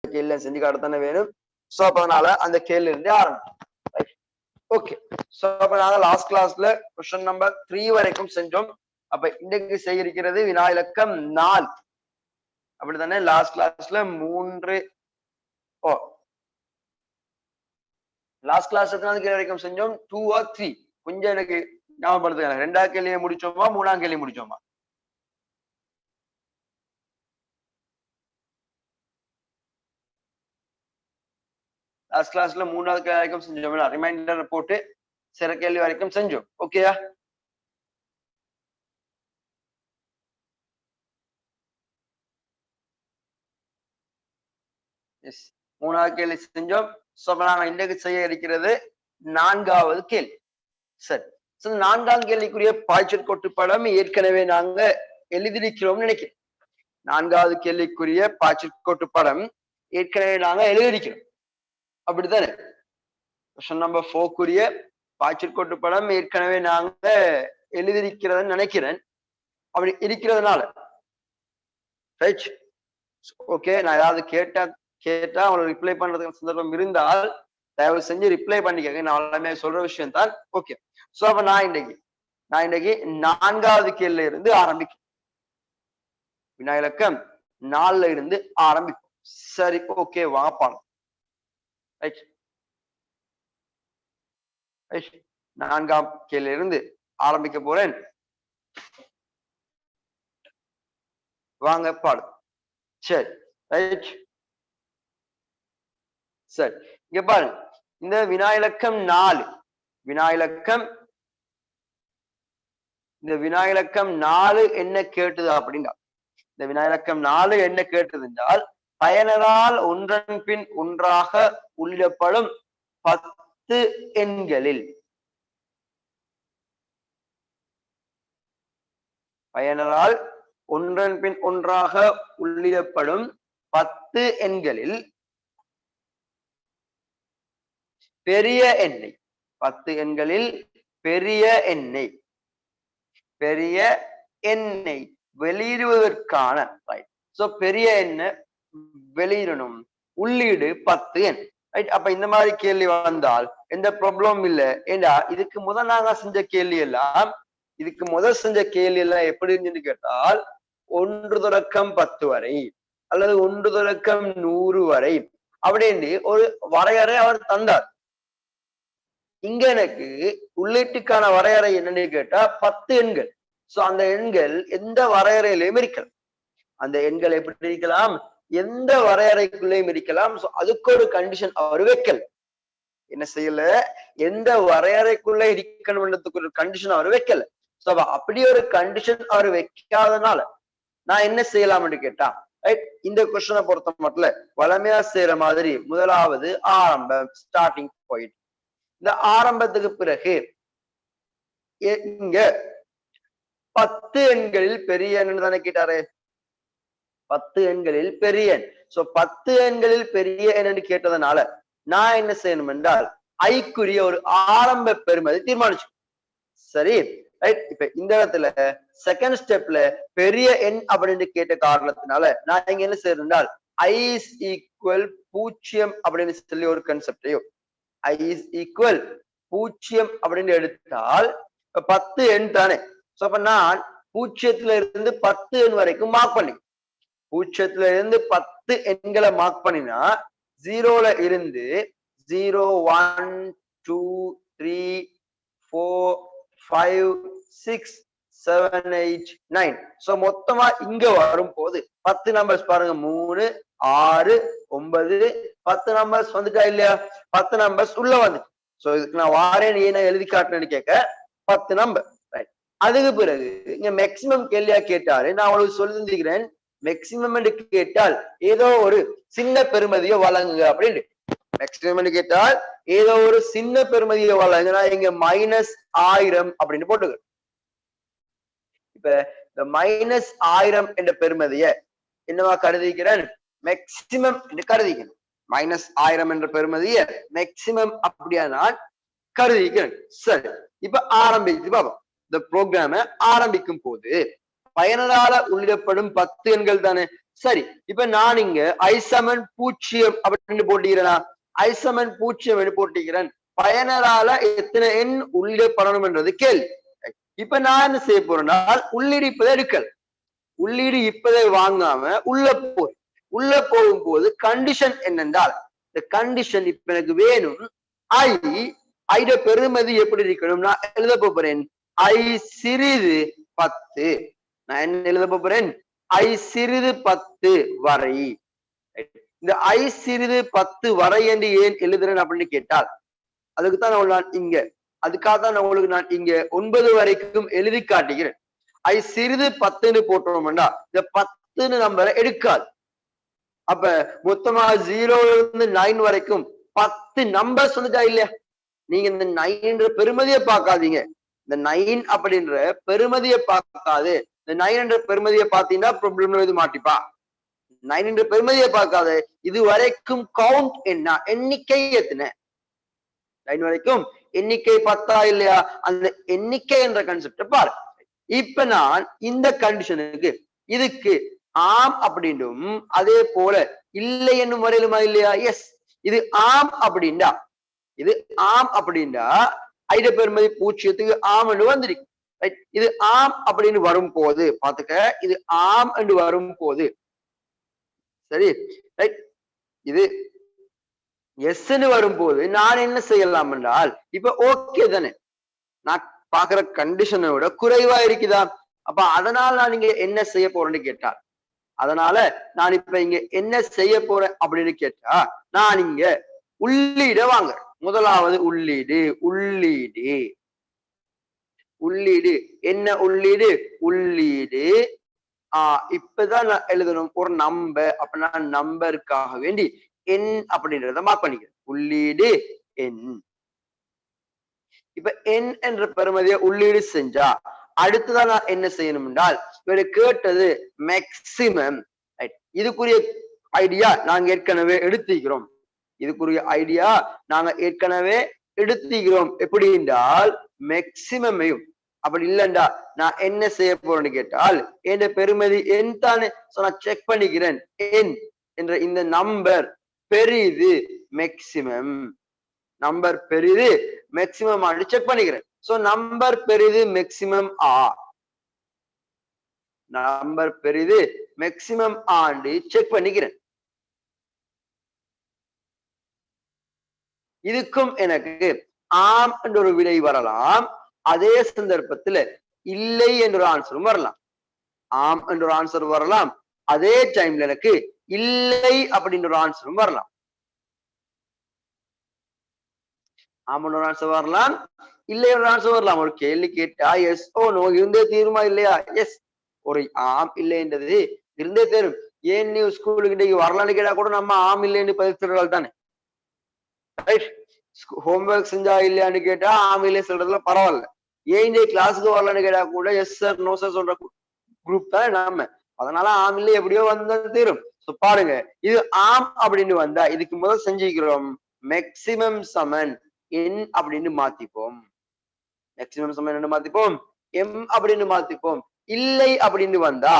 கேள்வி செஞ்சு காட்டத்தானே வேணும். சோ அப்ப அதனால அந்த கேள்வி இருந்து ஆரம்பிக்கும். ஓகே, சோ அப்ப நாங்க லாஸ்ட் கிளாஸ்ல கொஸ்டின் நம்பர் 3 வரைக்கும் செஞ்சோம். அப்ப இன்றைக்கு செய்ய இருக்கிறது வினா இலக்கம் 4. அப்படித்தானே? லாஸ்ட் கிளாஸ்ல 3 லாஸ்ட் கிளாஸ் எத்தனாவது கேள்வி வரைக்கும் செஞ்சோம்? 2 or 3 கொஞ்சம் எனக்கு ஞாபகப்படுத்துங்க. 2ஆவது கேள்வியை முடிச்சோமா 3ஆம் கேள்வி முடிச்சோமா? லாஸ்ட் கிளாஸ்ல 3ஆவது கேள்வி வரைக்கும் செஞ்சோம். ரிமைண்டர் போட்டு சில கேள்வி வரைக்கும் செஞ்சோம். ஓகேயா? எஸ், 3ஆவது கேள்வி செஞ்சோம். சோ நாங்க இன்றைக்கு செய்ய இருக்கிறது 4ஆவது கேள்வி. சரி, 4ஆம் கேள்விக்குரிய பாய்ச்சல் கோட்டுப்படம் ஏற்கனவே நாங்க எழுதியிருக்கிறோம் நினைக்கிறேன். 4ஆவது கேள்விக்குரிய பாய்ச்சல் கோட்டுப்படம் ஏற்கனவே நாங்க எழுதியிருக்கிறோம். அப்படித்தானே? கொஸ்டின் நம்பர் 4க்குரிய பாய்ச்சல் கோட்டுப்படம் ஏற்கனவே நாங்க எழுதியிருக்கிறதுன்னு நினைக்கிறேன். அப்படி இருக்கிறதுனால ரைட். ஓகே, நான் ஏதாவது கேட்டா அவங்களுக்கு ரிப்ளை பண்றதுக்கு சந்தர்ப்பம் இருந்தால் தயவு செஞ்சு ரிப்ளை பண்ணிக்கங்க. நான் எல்லாமே சொல்ற விஷயம் தான். ஓகே, சோ அப்ப நான் இன்னைக்கு 4ஆவது கேள்வியில இருந்து ஆரம்பிக்கும். வினா இலக்கம் 4ல இருந்து ஆரம்பிக்கும். சரி, ஓகே, வாப்பாங்க. ரைட், 4ஆம் கேள்வியில இருந்து ஆரம்பிக்க போறேன். வாங்க பாடு. சரி, ரைட். சரி, இங்க பாருங்க. இந்த வினா இலக்கம் 4 இந்த வினா இலக்கம் 4 என்ன கேட்டது அப்படின்னா, இந்த வினா இலக்கம் 4 என்ன கேட்டது என்றால், பயனரால் ஒன்றன் பின் ஒன்றாக உள்ளிடப்படும் 10 எண்களில் பயனரால் ஒன்றன் பின் ஒன்றாக உள்ளிடப்படும் 10 எண்களில் பெரிய எண்ணெய் 10 எண்களில் பெரிய எண்ணெய் வெளியிடுவதற்கான ரைட். சோ பெரிய எண்ணெய் வெளியிடணும், உள்ளீடு 10 எண். ரைட். அப்ப இந்த மாதிரி கேள்வி வந்தால் எந்த ப்ராப்ளமும் இல்ல. ஏண்டா இதுக்கு முதல் நாங்க செஞ்ச கேள்வி எல்லாம் எப்படி இருந்துன்னு கேட்டால் 1 தொடக்கம் 10 வரை அல்லது 1 தொடக்கம் 100 வரை அப்படின்னு ஒரு வரையறை அவர் தந்தார். இங்க எனக்கு உள்ளீட்டுக்கான வரையறை என்னன்னு கேட்டா 10 எண்கள். சோ அந்த எண்கள் எந்த வரையறையிலையும் இருக்கலாம். அந்த எண்கள் எப்படி இருக்கலாம்? எந்த வரையறைக்குள்ளேயும் இருக்கலாம். சோ அதுக்கு ஒரு கண்டிஷன் அவர் வைக்கல. என்ன செய்யல? எந்த வரையறைக்குள்ள இருக்கணும்ன்றதுக்கு ஒரு கண்டிஷன் அவர் வைக்கல. சோ அப்படி ஒரு கண்டிஷன் அவர் வைக்காதனால நான் என்ன செய்யலாம்னு கேட்டா, ரைட், இந்த கொஸ்டினை பொறுத்த மட்டும் வளமையா செய்யற மாதிரி முதலாவது ஆரம்பம், ஸ்டார்டிங் பாயிண்ட். இந்த ஆரம்பத்துக்கு பிறகு இங்க 10 எண்களில் பெரிய எண் தானே கேட்டாரு. 10 எண்களில் பெரிய எண். சோ 10 எண்களில் பெரிய எண் கேட்டதுனால நான் என்ன செய்யணும் என்றால் ஐக்குரிய ஒரு ஆரம்ப பெருமதி தீர்மானிச்சு. சரி, ரைட். இப்ப இந்த இடத்துல செகண்ட் ஸ்டெப்ல பெரிய எண் அப்படின்னு கேட்ட காரணத்தினால நான் இங்க என்ன செய்யறேன் என்றால் ஐ இஸ் ஈக்குவல் 0 அப்படின்னு சொல்லி ஒரு கன்செப்டையும் ஐ இஸ் ஈக்குவல் 0 அப்படின்னு எடுத்தால் 10 எண் தானே. சோ அப்ப நான் 0ல இருந்து 10 எண் வரைக்கும் மார்க் பண்ணி 0ல இருந்து 10 எண்களை மார்க் பண்ணினா 0ல இருந்து 0 1 2 3 4 5 6 7 8 9. சோ மொத்தமா இங்க வரும் போது 10 நம்பர்ஸ் பாருங்க, 3 6 9 10 நம்பர்ஸ் வந்துட்டா இல்லையா? 10 நம்பர்ஸ் உள்ள வந்து. சோ இதுக்கு நான் வாரேன் ஏன்னா எழுதி காட்டுறேன்னு கேட்க 10 நம்பர். ரைட். அதுக்கு பிறகு இங்க மேக்சிமம் கேள்வியா கேட்டாரு. நான் உங்களுக்கு சொல்லிருக்கிறேன், மேக்சிமம் கேட்டால் ஏதோ ஒரு சின்ன பெருமதியை வழங்குங்க அப்படின்னு. மேக்சிமம் கேட்டால் ஏதோ ஒரு சின்ன பெருமதியை வழங்க. நான் இங்க -1000 அப்படின்னு போட்டுக்கிறேன். இப்ப இந்த -1000 என்ற பெருமதியை என்னவா கருதிக்கிறேன்? மேக்சிமம் என்று கருதிக்கிறேன். -1000 என்ற பெருமதியை மேக்சிமம் அப்படியா நான் கருதிக்கிறேன். சரி, இப்ப ஆரம்பிச்சு பாப்போம். இந்த ப்ரோக்ராம ஆரம்பிக்கும் போது பயனரால உள்ளிடப்படும் 10 எண்கள் தானே. சரி, இப்ப நான் இங்க ஐசமன் பூஜ்ஜியம் அப்படின்னு போட்டிக்கிறேனா? ஐசமன் பூஜ்ஜியம் என்று போட்டிக்கிறேன். பயனரால எத்தனை எண் உள்ளிடப்படணும் என்றது கேள்வி. இப்ப நான் என்ன செய்ய போறேன்னா, உள்ளீடு இப்பதை எடுக்கல், உள்ளீடு இப்பதை வாங்காம உள்ள போகும்போது கண்டிஷன் என்னென்றால், இந்த கண்டிஷன் இப்ப எனக்கு வேணும், ஐட பெருமதி எப்படி இருக்கணும்? நான் எழுத போறேன் ஐ சிறிது 10. நான் என்ன எழுத போறேன்? ஐ சிறிது 10 வரை. இந்த ஐ சிறிது 10 வரை என்று ஏன் எழுதுறேன் அப்படின்னு கேட்டால், அதுக்குத்தான் நான் இங்க அதுக்காக தான் நான் இங்க 9 வரைக்கும் எழுதி காட்டுகிறேன். ஐ சிறிது 10ன்னு போட்டோம்னா இந்த 10ன்னு நம்பரை எடுக்காது. அப்ப மொத்தமா 0ல இருந்து 9 வரைக்கும் 10 நம்பர்ஸ் வந்துட்டா இல்லையா? நீங்க இந்த 9ன்ற பெருமதியை பார்க்காதீங்க. இந்த 9 அப்படின்ற பெருமதியை பார்க்காது. இந்த 9 என்ற பெருமதியை பார்த்தீங்கன்னா ப்ராப்ளம்ல இது மாட்டிப்பா. 9 என்ற பெருமதியை பார்க்காது. இது வரைக்கும் கவுண்ட் என்ன? எண்ணிக்கை எத்தனை? 9 வரைக்கும் எண்ணிக்கை 10 இல்லையா? அந்த எண்ணிக்கை என்ற கான்செப்ட பாரு. இப்ப நான் இந்த கண்டிஷனுக்கு இதுக்கு ஆம் அப்படின்னும் அதே போல இல்லை என்னும் வரையிலுமா இல்லையா? எஸ், இது ஆம் அப்படின்டா, இது ஆம் அப்படின்டா ஐட பெருமதி பூஜ்ஜியத்துக்கு ஆம் என்று வந்திருக்கு. ரைட், இது ஆம் அப்படின்னு வரும் போது பாத்துக்க, இது ஆம் என்று வரும் போது சரி ரைட், இது எஸ்ன்னு வரும்போது நான் என்ன செய்யலாம் என்றால், இப்ப ஓகே தானே, நான் பாக்குற கண்டிஷனை விட குறைவா இருக்குதா? அப்ப அதனால நான் இங்க என்ன செய்ய போறேன்னு கேட்டா, அதனால நான் இப்ப இங்க என்ன செய்ய போறேன் அப்படின்னு கேட்டா, நான் இங்க உள்ளீட வாங்க. முதலாவது உள்ளீடு, உள்ளீடு உள்ளீடு என்ன? உள்ளீடு உள்ளீடு இப்பதான் நான் எழுதணும் ஒரு நம்பர். அப்ப நான் நம்பருக்காக வேண்டி என் அப்படின்றத மார்க் பண்ணிக்கிறேன். உள்ளீடு என். இப்ப என் என்ற பெருமதியை உள்ளீடு செஞ்சா அடுத்துதான் நான் என்ன செய்யணும் என்றால், இவரு கேட்டது மேக்சிமம். இதுக்குரிய ஐடியா நாங்க ஏற்கனவே எடுத்துக்கிறோம். இதுக்குரிய ஐடியா நாங்க ஏற்கனவே எடுத்துக்கிறோம். எப்படி என்றால் மேக்சிமையும். அப்படி இல்லைண்டா நான் என்ன செய்ய போறேன்னு கேட்டால், என் பெருமதி என் தானே, நான் செக் பண்ணிக்கிறேன். என் என்ற இந்த நம்பர் பெரிது மேக்சிமம், நம்பர் பெரிது மேக்சிமம் ஆண்டு செக் பண்ணிக்கிறேன். சோ நம்பர் பெரிது மேக்சிமம் நம்பர் பெரிது மேக்சிமம் ஆண்டு செக் பண்ணிக்கிறேன். இதுக்கும் எனக்கு ஆம் என்ற ஒரு விடை வரலாம். அதே சந்தர்ப்பத்துல இல்லை என்ற ஒரு ஆன்சரும் வரலாம். ஆம் என்ற ஒரு ஆன்சர் வரலாம், அதே டைம்ல எனக்கு இல்லை அப்படின்ற ஒரு ஆன்சரும் வரலாம். ஆம் என்ற ஒரு ஆன்சர் வரலாம், இல்லை ஒரு ஆன்சர் வரலாம். ஒரு கேள்வி கேட்டா எஸ் ஓ நோ இருந்தே தீருமா இல்லையா? எஸ், ஒரு ஆம் இல்லைன்றது இருந்தே தேரும். ஏன் நீ ஸ்கூலுக்கு இன்னைக்கு வரலான்னு கேட்டா கூட நம்ம ஆம் இல்லைன்னு பதில் சொல்றாள் தானே. ஹோம்ஒர்க் செஞ்சா இல்லையான்னு கேட்டா ஆம் இல்லை சொல்றதுல பரவாயில்ல. ஏன் இந்த கிளாஸுக்கு வரலான்னு கேட்டா கூட எஸ் சார் நோ சார் சொல்ற குரூப் தான் நாம. அதனால ஆம் இல்லை எப்படியோ வந்தா தீரும். பாருங்க, இது ஆம் அப்படின்னு வந்தா இதுக்கு முதல் செஞ்சுக்கிறோம் மேக்சிமம் சமன் என் அப்படின்னு மாத்திப்போம். மேக்சிமம் சமன் என்ன மாத்திப்போம்? எம் அப்படின்னு மாத்திப்போம். இல்லை அப்படின்னு வந்தா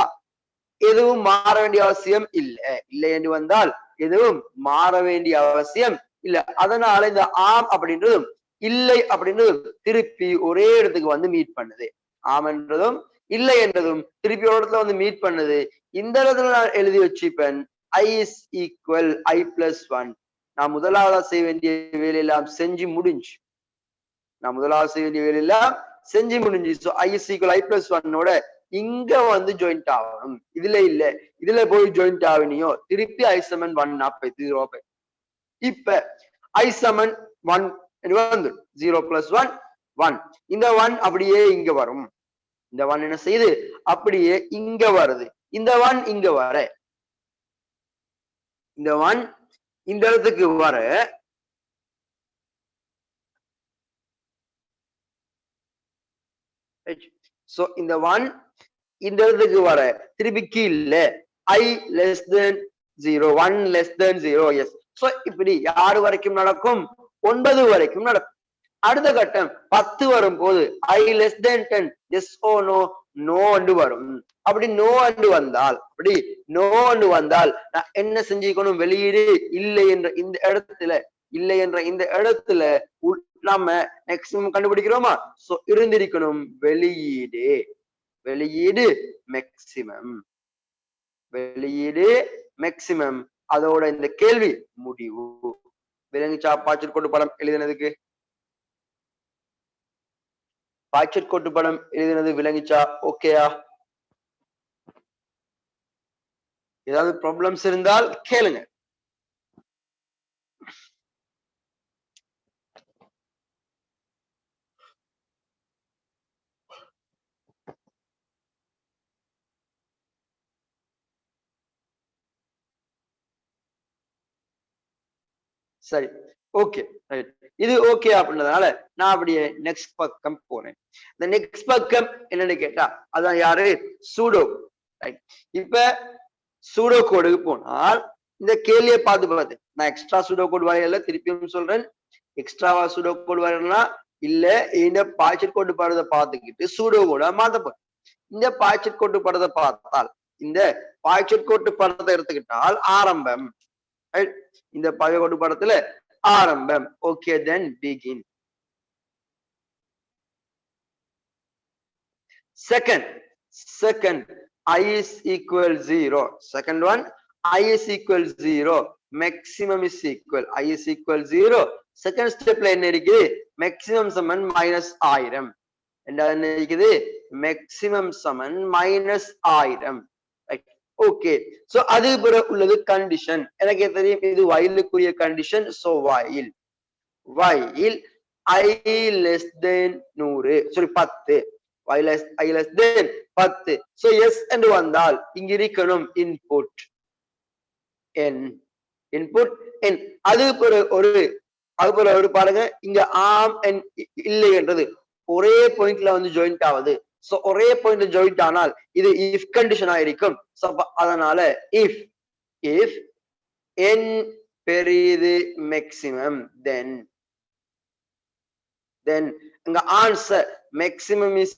எதுவும் மாற வேண்டிய அவசியம் இல்லை. இல்லை என்று வந்தால் எதுவும் மாற வேண்டிய அவசியம் இல்ல. அதனால இந்த ஆம் அப்படின்றதும் இல்லை அப்படின்றதும் திருப்பி ஒரே இடத்துக்கு வந்து மீட் பண்ணுது. ஆம் என்றதும் இல்லை என்றதும் திருப்பி ஒரு இடத்துல வந்து மீட் பண்ணுது. இந்த இடத்துல நான் எழுதி வச்சுப்பேன் ஐ இஸ் ஈக்குவல் ஐ பிளஸ் 1. நான் முதலாவது செய்ய வேண்டிய வேலையெல்லாம் செஞ்சு முடிஞ்சு. So I is equal I plus 1 இங்க வந்து ஜாயிண்ட் ஆகணும். இதுல இல்ல, இதுல போய் ஜாயிண்ட் ஆகணியோ திருப்பி ஐ சமன் 1 0. இப்ப ஐ சமன் 1 வந்து 0 + 1 1. இந்த 1 அப்படியே இங்க வரும். இந்த 1 என்ன செய்யுது? அப்படியே இங்க வருது. இந்த 1 இங்க வர, இந்த 1 இந்த இடத்துக்கு வர, சோ இந்த 1 இந்த இடத்துக்கு வர திருப்பி கீழ i less than 0 1 less than 0. Yes, so இப்படி யாரு வரைக்கும் நடக்கும்? 9 வரைக்கும் நடக்கும். அடுத்த கட்டம் 10 வரும்போது i less than 10 yes oh no no and வரும். அப்படி நோ அண்டு வந்தால் நான் என்ன செஞ்சுக்கணும்? வெளியீடு இல்லை என்ற இந்த இடத்துல நாம மேக்சிமம் கண்டுபிடிக்கிறோமா? சோ இருந்திருக்கணும் வெளியீடு மேக்சிமம். அதோட இந்த கேள்வி முடிவு. விளங்குச்சா? பாய்ச்சல் கோட்டு படம் எழுதினதுக்கு பாய்ச்சல் கோட்டு படம் எழுதினது விளங்குச்சா? ஓகேயா? ஏதாவது ப்ராப்ளம்ஸ் இருந்தால் கேளுங்க. சரி, ஓகே, ரைட். இது ஓகே அப்படின்றதுனால நான் அப்படியே நெக்ஸ்ட் பக்கம் போறேன். இந்த நெக்ஸ்ட் பக்கம் என்னன்னு கேட்டா அதான் யாரு? சூடோ. ரைட். இப்ப சூடோ கோடுக்கு போனால் இந்த கேள்வியை பார்த்து நான் எக்ஸ்ட்ரா சூடோ கோடு வரையல, திருப்பியும் சொல்றேன். எக்ஸ்ட்ராவா சூடோ கோடு வரையலாம் இல்ல இந்த பாய்ச்சல் கோட்டு படத்தை பார்த்துக்கிட்டு சூடோ கோட மாத்தப்படும். இந்த பாய்ச்சல் கோட்டு படத்தை பார்த்தால் இந்த பாய்ச்சல் கோட்டு படத்தை எடுத்துக்கிட்டால் ஆரம்பம். இந்த பாய்ச்சல் கோட்டு படத்துல ஆரம்பம். Okay, then begin. Second I is equal 0. Second one, I is equal 0. Maximum is equal. I is equal 0. Second step என்ன இருக்குது? Maximum சமன் -1000. ரெண்டாவது என்ன இருக்குது? Maximum சமன் -1000. ஓகே. சோ அது பிறகு உள்ளது கண்டிஷன். எனக்கு தெரியும் இது while-க்குரிய condition. So while I less than 100, sorry 10, while I less than 10. So yes என்று வந்தால் இங்க இருக்கணும் input n. அது பிறகு ஒரு பாருங்க, இங்க ஆம் இல்லை என்றது ஒரே பாயிண்ட்ல வந்து ஜாயிண்ட் ஆகுது. சோ ஒரே பாயிண்ட்ல ஜாயிண்ட் ஆனால் இது if கண்டிஷனா இருக்கும். சோ அதனால if n பெரியது maximum, then அங்க answer maximum is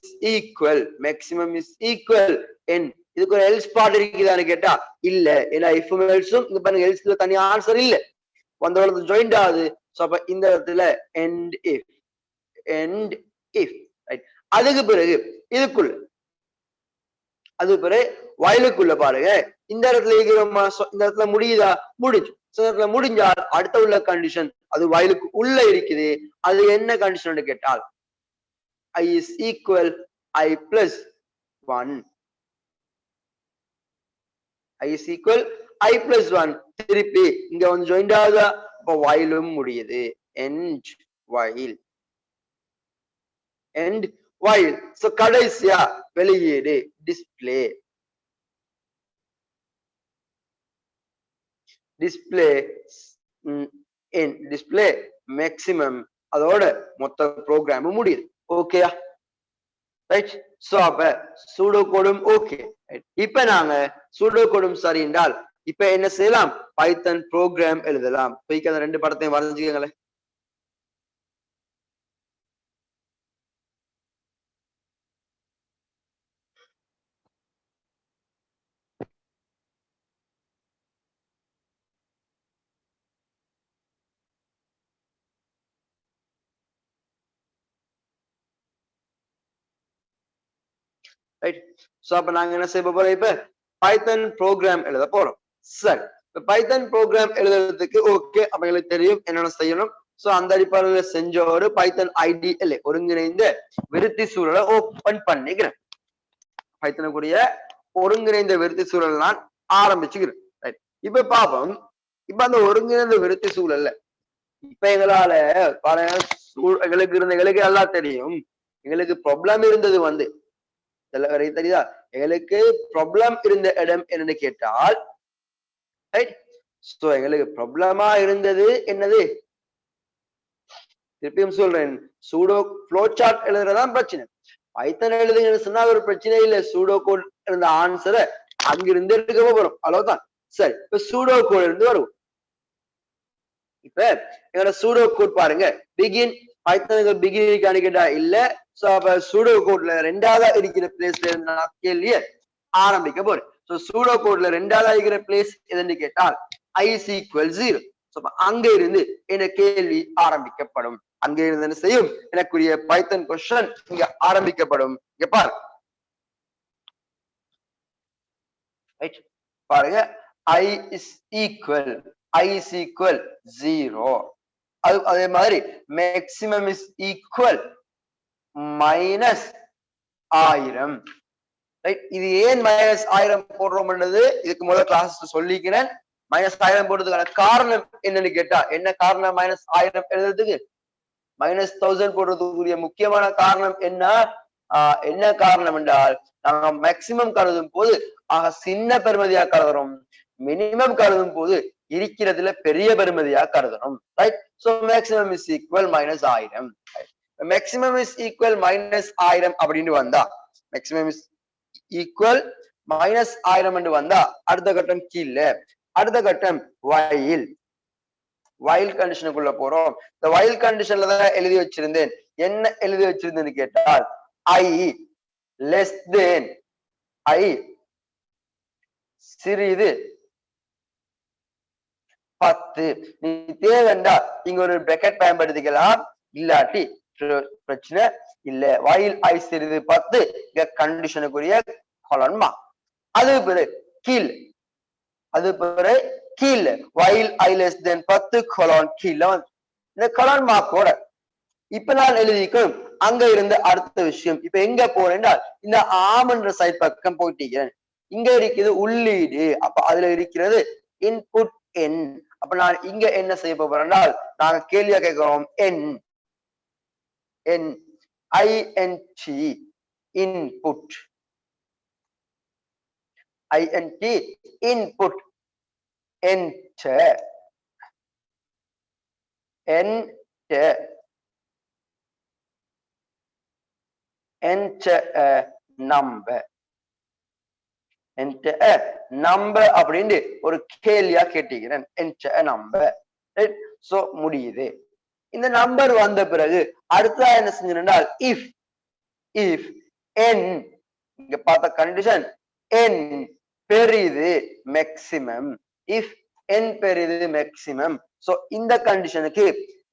equal n. இதுக்கு ஒரு எல்ஸ் பார்ட் இருக்குதான்னு கேட்டா இல்ல. ஏன்னா if எல்ஸும் இங்க பாருங்க, எல்ஸ்ல தனி ஆன்சர் இல்ல, வந்தவளது ஜாயிண்ட் ஆகுது. சோ அப்ப இந்த இடத்துல end if ரைட். அதுக்கு பிறகு இதுக்குள்ள அது பிறகு வயலுக்குள்ள பாருங்க, இந்த இடத்துல இருக்கிறோமா? இந்த இடத்துல முடியுதா? முடிஞ்சு. இடத்துல முடிஞ்சால் அடுத்த உள்ள கண்டிஷன் அது வயலுக்கு உள்ள இருக்குது. அது என்ன கண்டிஷன் கேட்டால் I is equal I plus 1. I is equal I plus 1. திருப்பி இங்க வந்து ஜாயிண்ட் ஆகுதா? அப்ப வயலும் முடியுது. end while. சோ கடைசியா வெளியீடு display maximum. அதோட மொத்த ப்ரோக்ராம் முடியுது. ஓகேயா? ரைட். சோ அப்ப சூடோ கோடும் ஓகே. இப்ப நாங்க சூடோ கோடும் சரி என்றால் இப்ப என்ன செய்யலாம்? பைத்தன் ப்ரோக்ராம் எழுதலாம். அந்த ரெண்டு படத்தையும் வரைஞ்சுக்கங்களேன். ரைட். சோ அப்ப நாங்க என்ன செய்ய போறோம்? இப்ப பைத்தன் ப்ரோக்ராம் எழுத போறோம். சரி, இப்ப பைத்தன் ப்ரோக்ராம் எழுதுறதுக்கு ஓகே, அப்ப எங்களுக்கு தெரியும் என்னென்ன செய்யணும். சோ அந்த அடிப்படையில் செஞ்ச ஒரு பைத்தன் IDLE ஒருங்கிணைந்த விருத்தி சூழலை ஓபன் பண்ணிக்கிறேன். பைத்தனுக்குரிய ஒருங்கிணைந்த விருத்தி சூழல் நான் ஆரம்பிச்சுக்கிறேன். ரைட். இப்ப பாப்போம். இப்ப அந்த ஒருங்கிணைந்த விருத்தி சூழல்ல இப்ப எங்களால பாருங்க, எங்களுக்கு எல்லாம் தெரியும். எங்களுக்கு ப்ராப்ளம் இருந்தது வந்து தெரியுதா? எங்களுக்கு ப்ராப்ளம் இருந்த இடம் என்னன்னு கேட்டால் எங்களுக்கு ப்ராப்ளமா இருந்தது என்னது? திருப்பியும் சொல்றேன், சூடோ ஃப்ளோ சார்ட் எழுதுறதுதான் பிரச்சனை. பைத்தன் எழுதுங்கன்னு சொன்னா ஒரு பிரச்சனை இல்ல. சூடோ கோட் இருந்த ஆன்சரை அங்கிருந்து எடுக்க போறோம், அவ்வளவுதான். சரி, இப்ப சூடோ கோட் இருந்து வருவோம். இப்ப எங்களோட சூடோ கோட் பாருங்க, பிகின். பைத்தனுக்கு பிகின் இருக்கான்னு கேட்டா இல்ல. சோ அப்ப சூடோ கோட்ல ரெண்டாவதா இருக்கிற பிளேஸ்ல இருந்து நான் கேள்வியை ஆரம்பிக்க போறேன். சோ சூடோ கோட்ல ரெண்டாவதா இருக்கிற பிளேஸ் எதுன்னு கேட்டால் i is equal 0. அங்க இருந்து என்ன கேள்வி ஆரம்பிக்கப்படும். அங்க இருந்து என்ன செய்யும், எனக்குரிய பைத்தன் கொஸ்டின் இங்க ஆரம்பிக்கப்படும். இங்க பாரு பாருங்க, i is equal 0. அதே மாதிரி maximum is equal minus 1000. Right, இது ஏன் மைனஸ் 1000 போடுறோம்ன்றது இதுக்கு முதல் கிளாஸ் சொல்லிக்கிறேன். மைனஸ் 1000 போடுறதுக்கான காரணம் என்னன்னு கேட்டா, என்ன காரணம் மைனஸ் 1000 எழுதுறதுக்கு, மைனஸ் 1000 போடுறதுக்குரிய முக்கியமான காரணம் என்ன காரணம் என்றால், நாங்க மேக்சிமம் கருதும் போது சின்ன பெருமதியா கருதுறோம், மினிமம் கருதும் போது இருக்கிறதுல பெரிய பெருமதியா கருதணும். Right, so maximum is equal minus 1000. Maximum is equal minus 1000 அப்படின்னு வந்தா, மேக்சிமம் இஸ் ஈக்குவல் மைனஸ் 1000 என்று வந்தா அடுத்த கட்டம் கீழே, அடுத்த கட்டம் வைல் கண்டிஷனுக்குள்ள போறோம். இந்த வைல் கண்டிஷன்ல தான் எழுதி வச்சிருந்தேன். என்ன எழுதி வச்சிருந்தேன்னு கேட்டால், i லெஸ் தென் i சிறிது 10. நீ தேவைண்டா இங்க ஒரு பிராக்கெட் பயன்படுத்திக்கலாம், இல்லாட்டி பிரச்சனை இல்ல. வைல் i சிறிது 10 இங்க கண்டிஷனுக்குரிய கொலன் மார்க். அது பிறகு கீழ், அது பிறகு கீழ் while i less than 10 colon கீழ இந்த கொலன் மார்க்கோட இப்ப நான் எழுதிக்கணும். அங்க இருந்து அடுத்த விஷயம் இப்ப எங்க போறேன்னா, இந்த ஆம்ன்ற சைட் பக்கம் போயிட்டீங்க. இங்க இருக்குது உள்ளீடு, அப்ப அதுல இருக்கிறது இன்புட் n. அப்ப நான் இங்க என்ன செய்ய போறேன்னா, நாங்க கேள்வியா கேட்கிறோம் int input input enter a number அப்படின்னு ஒரு கேள்வியா கேட்டீங்க. enter a number. சோ முடியுது. இந்த நம்பர் வந்த பிறகு அடுத்ததா என்ன செஞ்சால், இஃப் n, இங்க பார்த்த கண்டிஷன் n பெரிது மேக்சிமம், இஃப் n பெரிது மேக்சிமம். சோ இந்த கண்டிஷனுக்கு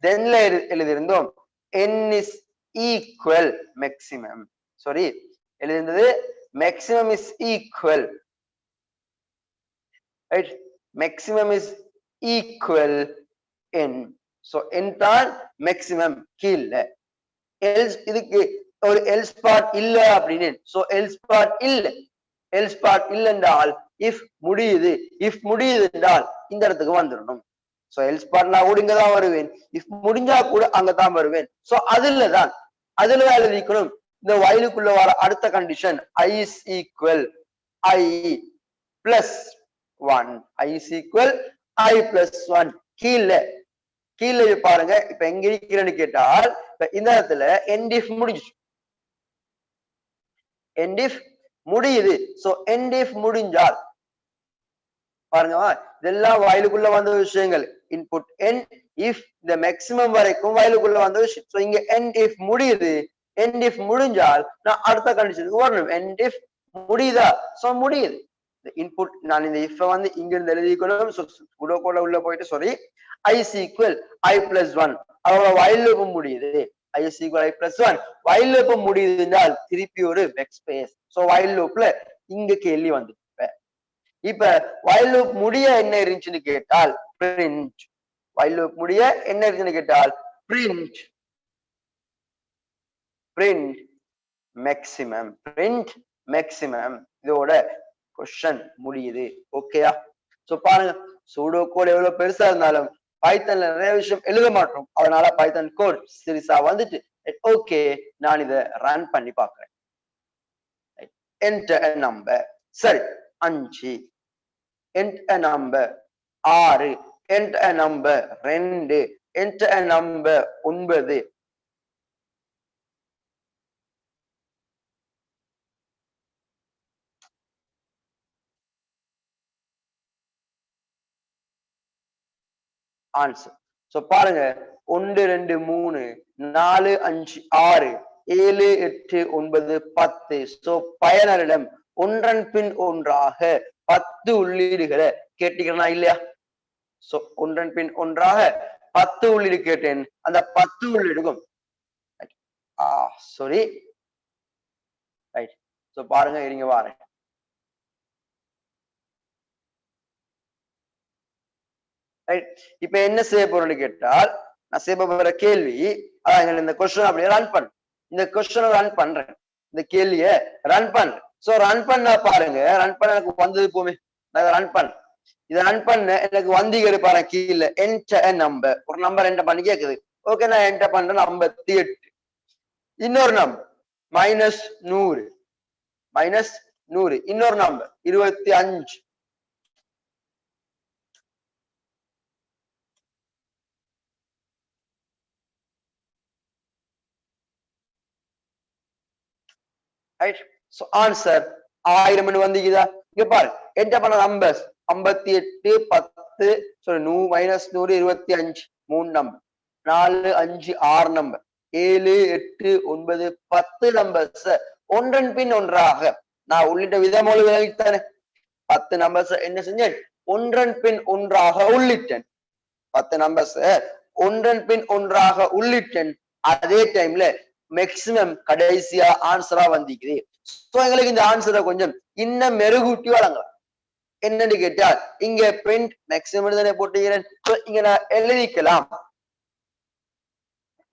தென்ல எழுதியிருந்தோம் n is equal maximum, sorry எழுதியிருந்தது maximum is equal, right, maximum is equal n. So n தான் மேக்சிமம் கீழ. எல்ஸ் இதுக்கு ஒரு எல்ஸ் பார்ட் இல்ல அப்படின்னு, சோ எல்ஸ் பார்ட் இல்ல என்றால் இஃப் முடியுது, இஃப் முடியுது என்றால் இந்த இடத்துக்கு வந்துடணும். சோ எல்ஸ் பார்ட் நான் கூட இங்கதான் வருவேன், இஃப் முடிஞ்சா கூட அங்கதான் வருவேன். சோ அதுலதான் எழுதிக்கணும். இந்த வயலுக்குள்ள வர அடுத்த condition i is equal i plus 1, i is equal i plus 1. கீழே பாருங்க, இப்ப எங்க இருக்கிறேன்னு கேட்டால், இந்த இடத்துல end if முடிஞ்சிச்சு, end if முடியுது. சோ end if முடிஞ்சால் பாருங்க, இதெல்லாம் வயலுக்குள்ள வந்த விஷயங்கள். இன்புட் n, if இந்த மேக்சிமம் வரைக்கும் வயலுக்குள்ள வந்த விஷயம். சோ இங்க end if முடியுது, end if முடிஞ்சால் நான் அடுத்த கண்டிஷனுக்கு வரணும். end if முடியுதா, சோ முடியுது. இன்புட் நான் இந்த if வந்து இங்க இருந்து எழுதிக்கணும். சூடோ கோட்ல உள்ள போயிட்டு sorry i is equal i plus 1, அதோட while loop முடியுது. i is equal i plus 1 while loop முடியுதுனால் திருப்பி ஒரு backspace. சோ while loopல இங்க கேள்வி வந்து இப்ப while loop முடிய என்ன இருந்துச்சுன்னு கேட்டால் print, while loop முடிய என்ன இருக்குன்னு கேட்டால் print maximum. இதோட கொஸ்டின் முடியுது. ஓகேயா? சோ பாருங்க, சூடோ கோட் எவ்வளவு பெருசா இருந்தாலும் பைத்தன்ல நிறைய விஷயம் எழுத மாட்டோம். அதனால பைத்தன் கோட் சீரியஸா வந்துட்டு ஓகே, நான் இத ரன் பண்ணி பாக்குறேன். enter a number, சரி 5, enter a number 6, enter a number 2, enter a number 9. Answer. So பாருங்க, 1 2 3 4 5 6 7 8 9 10. சோ பயனரிடம் ஒன்றன் பின் ஒன்றாக 10 உள்ளீடுகளை கேட்டீங்கன்னா இல்லையா? சோ ஒன்றன் பின் ஒன்றாக 10 உள்ளீடு கேட்டேன். அந்த 10 உள்ளீடுக்கும் சாரி ரைட். சோ பாருங்க, இருங்க வாரேன். ரைட். இப்ப என்ன செய்ய போறேன்னு கேட்டால், நான் செய்ய போற கேள்வி அதான் இந்த கொஸ்டின் அப்படியே ரன் பண்ண, இந்த கொஸ்டினை ரன் பண்றேன், இந்த கேள்விய ரன் பண்றேன். சோ ரன் பண்ண பாருங்க, ரன் பண்ண எனக்கு வந்தது போமே, நான் ரன் பண்ண, இதை ரன் பண்ண எனக்கு வந்தீங்க பாருங்க, கீழே என்டர் நம்பர், ஒரு நம்பர் என்டர் பண்ணி கேக்குது. ஓகே, நான் என்டர் பண்றேன் 58. இன்னொரு நம்பர் -100, -100. இன்னொரு நம்பர் 25. ரைட். So answer 1000 வந்தீங்கதா? இங்க பாரு, என்டர் பண்ண numbers 58 10 sorry -100 25, 3 number, 4 5 6 number, 7 8 9 10 numbers ஒன்றன் பின் ஒன்றாக நான் உள்ளிட்ட விதமொழி விளைவித்தானே. 10 நம்பர்ஸ் என்ன செஞ்சேன்? ஒன்றன் பின் ஒன்றாக உள்ளிட்டேன். 10 நம்பர்ஸ் ஒன்றன் பின் ஒன்றாக உள்ளிட்டேன். அதே டைம்ல மேக்சிமம் கடைசியா ஆன்சரா வந்திக்குது. சோ எங்களுக்கு இந்த ஆன்சரை கொஞ்சம் இன்னும் மெருகூட்டி வழங்கலாம். என்னன்னு கேட்டால், இங்க பிரிண்ட் மேக்சிமம் தானே போட்டுக்கிறேன். இங்க நான்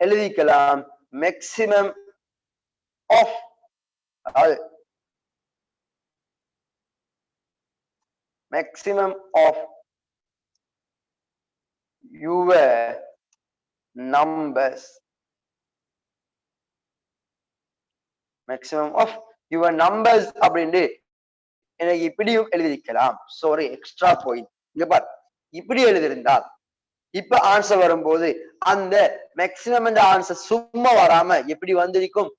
எழுதிக்கலாம் மேக்சிமம் ஆஃப், அதாவது maximum of your numbers, maximum of your numbers அப்படின்னு எனக்கு இப்படியும் எழுதிக்கலாம். Sorry, extra point. இங்க பார், இப்படி எழுதிருந்தால் இப்ப ஆன்சர் வரும்போது அந்த மேக்சிமம் என்ற ஆன்சர் சும்மா வராம எப்படி வந்திருக்கும்,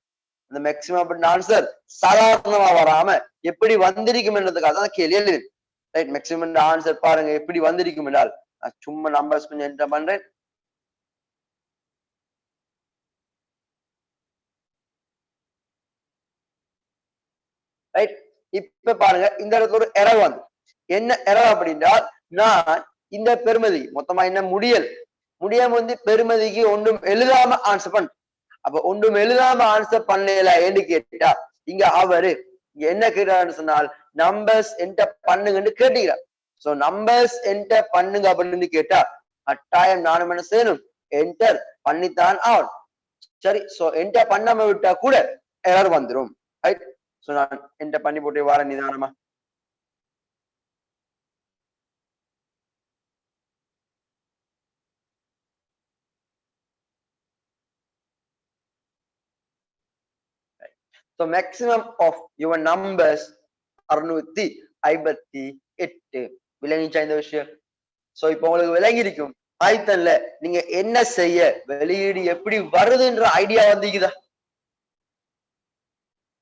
அந்த மேக்சிமம் அப்படின்ற ஆன்சர் சாதாரணமா வராம எப்படி வந்திருக்கும் என்றதுக்காக தான் கேள்வி எழுது. ரைட். மேக்சிமம் ஆன்சர் பாருங்க எப்படி வந்திருக்கும் என்றால், நான் சும்மா நம்பர்ஸ் கொஞ்சம் என்டர் பண்றேன். ரைட். இப்ப பாருங்க, இந்த இடத்துல ஒரு எரர் வந்து, என்ன எரர் அப்படின்னா, நான் இந்த பெருமதி மொத்தமா என்ன முடியாம வந்து பெருமதிக்கு ஒன்றும் எழுதாம ஆன்சர் பண்ண. அப்ப ஒன்றும் எழுதாம ஆன்சர் பண்ணல என்று கேட்டா, இங்க அவரு என்ன கேட்டாருன்னு சொன்னால், நம்பர்ஸ் என்டர் பண்ணுங்கன்னு கேட்டுக்கிறார். சோ நம்பர்ஸ் என்டர் பண்ணுங்க அப்படின்னு கேட்டா கட்டாயம் நானும் என்ன செய்யணும், என்டர் பண்ணித்தான் ஆகணும். சரி. சோ என்டர் பண்ணாம விட்டா கூட எரர் வந்துடும். ரைட். சோ நான் என்டர் பண்ணி போட்டு வர நிதானமா. So maximum of your numbers 658. விளங்கிச்சா இந்த விஷயம்? சோ இப்ப உங்களுக்கு விளங்கி இருக்கும், பைத்தன்ல நீங்க என்ன செய்ய, வெளியீடு எப்படி வருதுன்ற ஐடியா வந்தீங்கதா?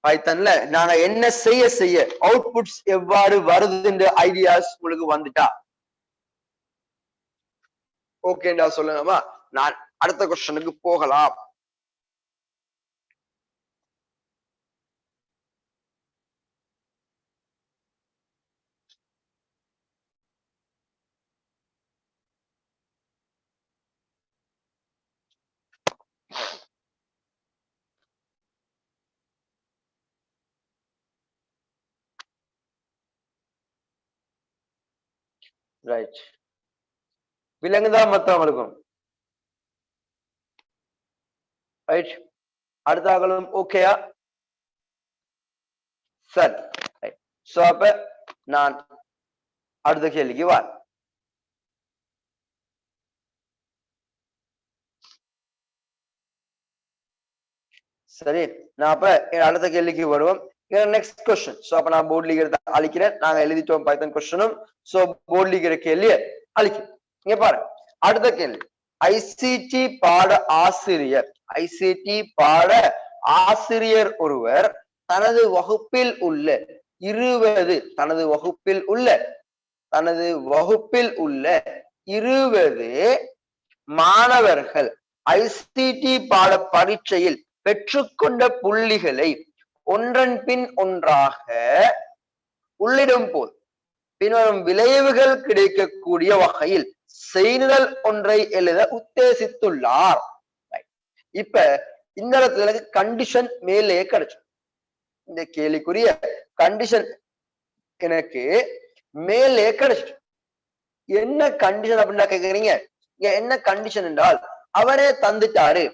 பைத்தன்ல நாங்க என்ன செய்ய அவுட்புட்ஸ் எவ்வாறு வருதுன்ற ஐடியாஸ் உங்களுக்கு வந்துட்டா ஓகேண்டா சொல்லுங்கம்மா. நான் அடுத்த கொஸ்டனுக்கு போகலாம். ரைட். விலங்குதா மத்தவங்களுக்கும்? ரைட். அடுத்தாங்களும் ஓகேயா? சரி. சோ அப்ப நான் அடுத்த கேள்விக்கு வா. சரி. நான் அப்ப அடுத்த கேள்விக்கு வருவோம். Next question. சோ அப்ப நான் போர்ட் லீகர் அழிக்கிறேன். நாங்க எழுதிட்டோம் பைத்தன் கொஸ்டினும். சோ போர்ட் லீகர் கேள்வி அழிக்கிறேன். இங்க பாரு, அடுத்த கேள்வி. ஐசிடி பாட ஆசிரியர், ஐசிடி பாட ஆசிரியர் ஒருவர் தனது வகுப்பில் உள்ள 20 மாணவர்கள் ஐசிடி பாட பரீட்சையில் பெற்றுக்கொண்ட புள்ளிகளை ஒன்றன் பின் ஒன்றாக உள்ளிடும் போது பின்வரும் விளைவுகள் கிடைக்கக்கூடிய வகையில் செய்நிரல் ஒன்றை எழுத உத்தேசித்துள்ளார். இப்ப இந்த இடத்துல எனக்கு கண்டிஷன் மேலே கிடைச்சு, இந்த கேள்விக்குரிய கண்டிஷன் எனக்கு மேலே கிடைச்சிட்டு. என்ன கண்டிஷன் அப்படின்னா கேக்குறீங்க, இங்க என்ன கண்டிஷன் என்றால் அவரே தந்துட்டாரு,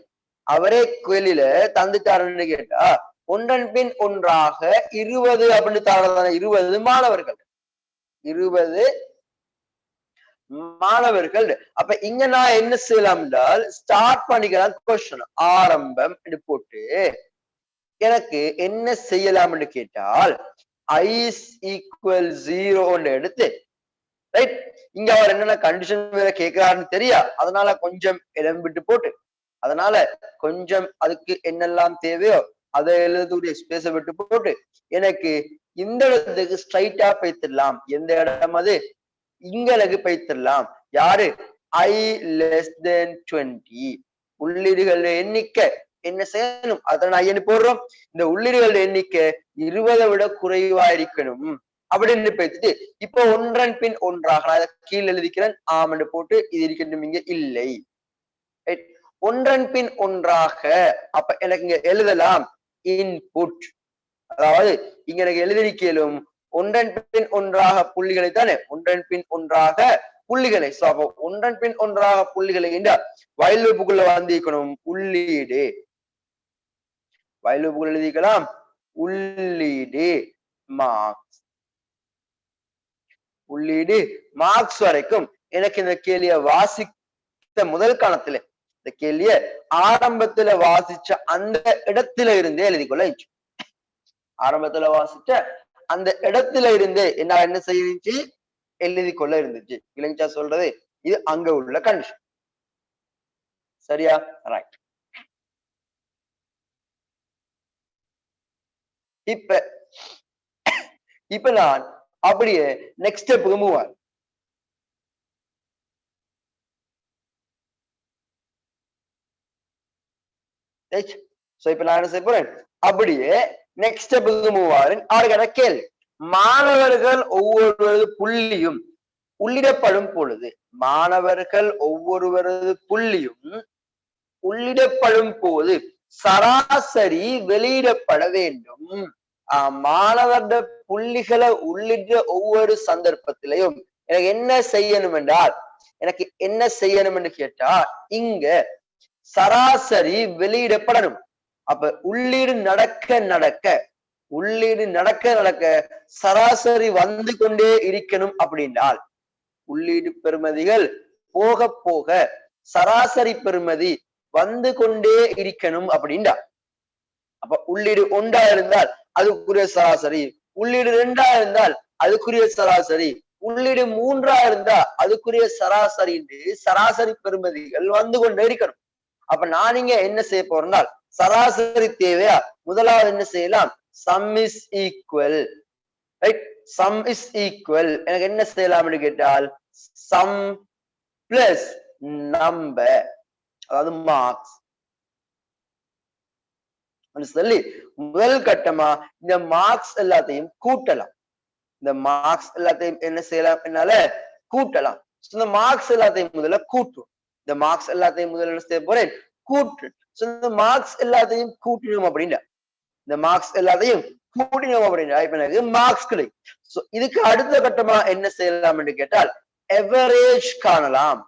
அவரே கேள்வியில தந்துட்டாருன்னு கேட்டா ஒன்றன் பின் ஒன்றாக 20 அப்படின்னு தாரதான 20 மாணவர்கள், 20 மாணவர்கள். அப்ப இங்க நான் என்ன செய்யலாம் என்றால் ஸ்டார்ட் பண்ணிக்கலாம் கொஸ்டின் ஆரம்பம் போட்டு எனக்கு என்ன செய்யலாம்னு கேட்டால் i = 0 எடுத்து ரைட். இங்க அவர் என்னென்ன கண்டிஷன் வேற கேட்கிறாருன்னு தெரியா, அதனால கொஞ்சம் இடம் விட்டு போட்டு, அதனால கொஞ்சம் அதுக்கு என்னெல்லாம் தேவையோ அதை எழுதக்கூடிய ஸ்பேஸ விட்டு போட்டு எனக்கு இந்த இடத்துக்கு ஸ்ட்ரைட்டா பைத்திடலாம். எந்த இடம் அது? இங்க எனக்கு பைத்திடலாம். யாரு? i < 20. உள்ளீடுகள் எண்ணிக்கை என்ன செய்யணும், அதை நான் ஐயன்னு போடுறோம். இந்த உள்ளீடுகள் எண்ணிக்கை 20 விட குறைவா இருக்கணும் அப்படின்னு பேசிட்டு இப்போ ஒன்றன் பின் ஒன்றாக நான் கீழே எழுதிக்கிறேன் ஆமன்னு போட்டு இது இருக்கணும், இங்க இல்லை. ஒன்றன் பின் ஒன்றாக அப்ப எனக்கு இங்க எழுதலாம் இன்புட், அதாவது இங்க எனக்கு எழுதிருக்கலும் ஒன்றன் பின் ஒன்றாக புள்ளிகளை தானே, ஒன்றன் பின் ஒன்றாக புள்ளிகளை. சோ அப்போ ஒன்றன் பின் ஒன்றாக புள்ளிகளை என்றால் வயல் லூப்புக்குள்ள வந்திருக்கணும் உள்ளீடு, வயல் லூப்புக்குள்ள எழுதிக்கலாம் உள்ளீடு மார்க்ஸ், உள்ளீடு மார்க்ஸ் வரைக்கும். எனக்கு இந்த கேள்வியை வாசித்த முதல் காலத்துல, இந்த கேள்விய ஆரம்பத்துல வாசிச்ச அந்த இடத்துல இருந்தே எழுதிக்கொள்ள, ஆரம்பத்துல வாசிச்ச அந்த இடத்துல இருந்தே என்னால என்ன செய்யுச்சு எழுதி கொள்ள இருந்துச்சு. இல்லைங்களா சொல்றது? இது அங்க உள்ள கண்டிஷன். சரியா? ரைட். இப்ப நான் அப்படியே நெக்ஸ்ட் ஸ்டெப்புக்கு மூவ் ஆகும். இப்ப நான் என்ன செய்ய போறேன், அப்படியே நெக்ஸ்ட் ஸ்டெப்புக்கு மூவ் ஆகிறேன். அவர்கிட்ட கேள்வி, மாணவர்கள் ஒவ்வொருவரது புள்ளியும் உள்ளிடப்படும் பொழுது, மாணவர்கள் ஒவ்வொருவரது புள்ளியும் உள்ளிடப்படும் போது சராசரி வெளியிடப்பட வேண்டும். மாணவருடைய புள்ளிகளை உள்ளிட்ட ஒவ்வொரு சந்தர்ப்பத்திலையும் எனக்கு என்ன செய்யணும் என்றால், எனக்கு என்ன செய்யணும் என்று கேட்டா இங்க சராசரி வெளியிடப்படணும். அப்ப உள்ளீடு நடக்க நடக்க, உள்ளீடு நடக்க நடக்க சராசரி வந்து கொண்டே இருக்கணும். அப்படின்னால் உள்ளீடு பெறுமதிகள் போக போக சராசரி பெறுமதி வந்து கொண்டே இருக்கணும் அப்படின்டா. அப்ப உள்ளீடு 1 இருந்தால் அதுக்குரிய சராசரி, உள்ளீடு 2 இருந்தால் அதுக்குரிய சராசரி, உள்ளீடு 3 இருந்தா அதுக்குரிய சராசரி, சராசரி பெறுமதிகள் வந்து கொண்டே இருக்கணும். அப்ப நான் இங்க என்ன செய்ய போறேன்னால் சராசரி தேவையா, முதலாவது என்ன செய்யலாம், some is equal, right, some is equal எனக்கு என்ன செய்யலாம்னு கேட்டால் சம் பிளஸ் நம்பர், அதாவது மார்க்ஸ் சொல்லி முதல் கட்டமா இந்த மார்க்ஸ் எல்லாத்தையும் கூட்டலாம். இந்த மார்க்ஸ் எல்லாத்தையும் என்ன செய்யலாம், என்னால கூட்டலாம். இந்த மார்க்ஸ் எல்லாத்தையும் முதல்ல கூட்டும், இந்த மார்க்ஸ் எல்லாத்தையும் முதல்ல என்ன செய்ய போறேன், கூட்டு. இந்த மார்க்ஸ் எல்லாத்தையும் கூட்டணும் அப்படின்னா, இந்த மார்க்ஸ் எல்லாத்தையும் கூட்டினோம் அப்படின்னா இப்ப எனக்கு மார்க்ஸ் கிடைக்கும். இதுக்கு அடுத்த கட்டமா என்ன செய்யலாம் என்று கேட்டால் எவரேஜ் காணலாம்.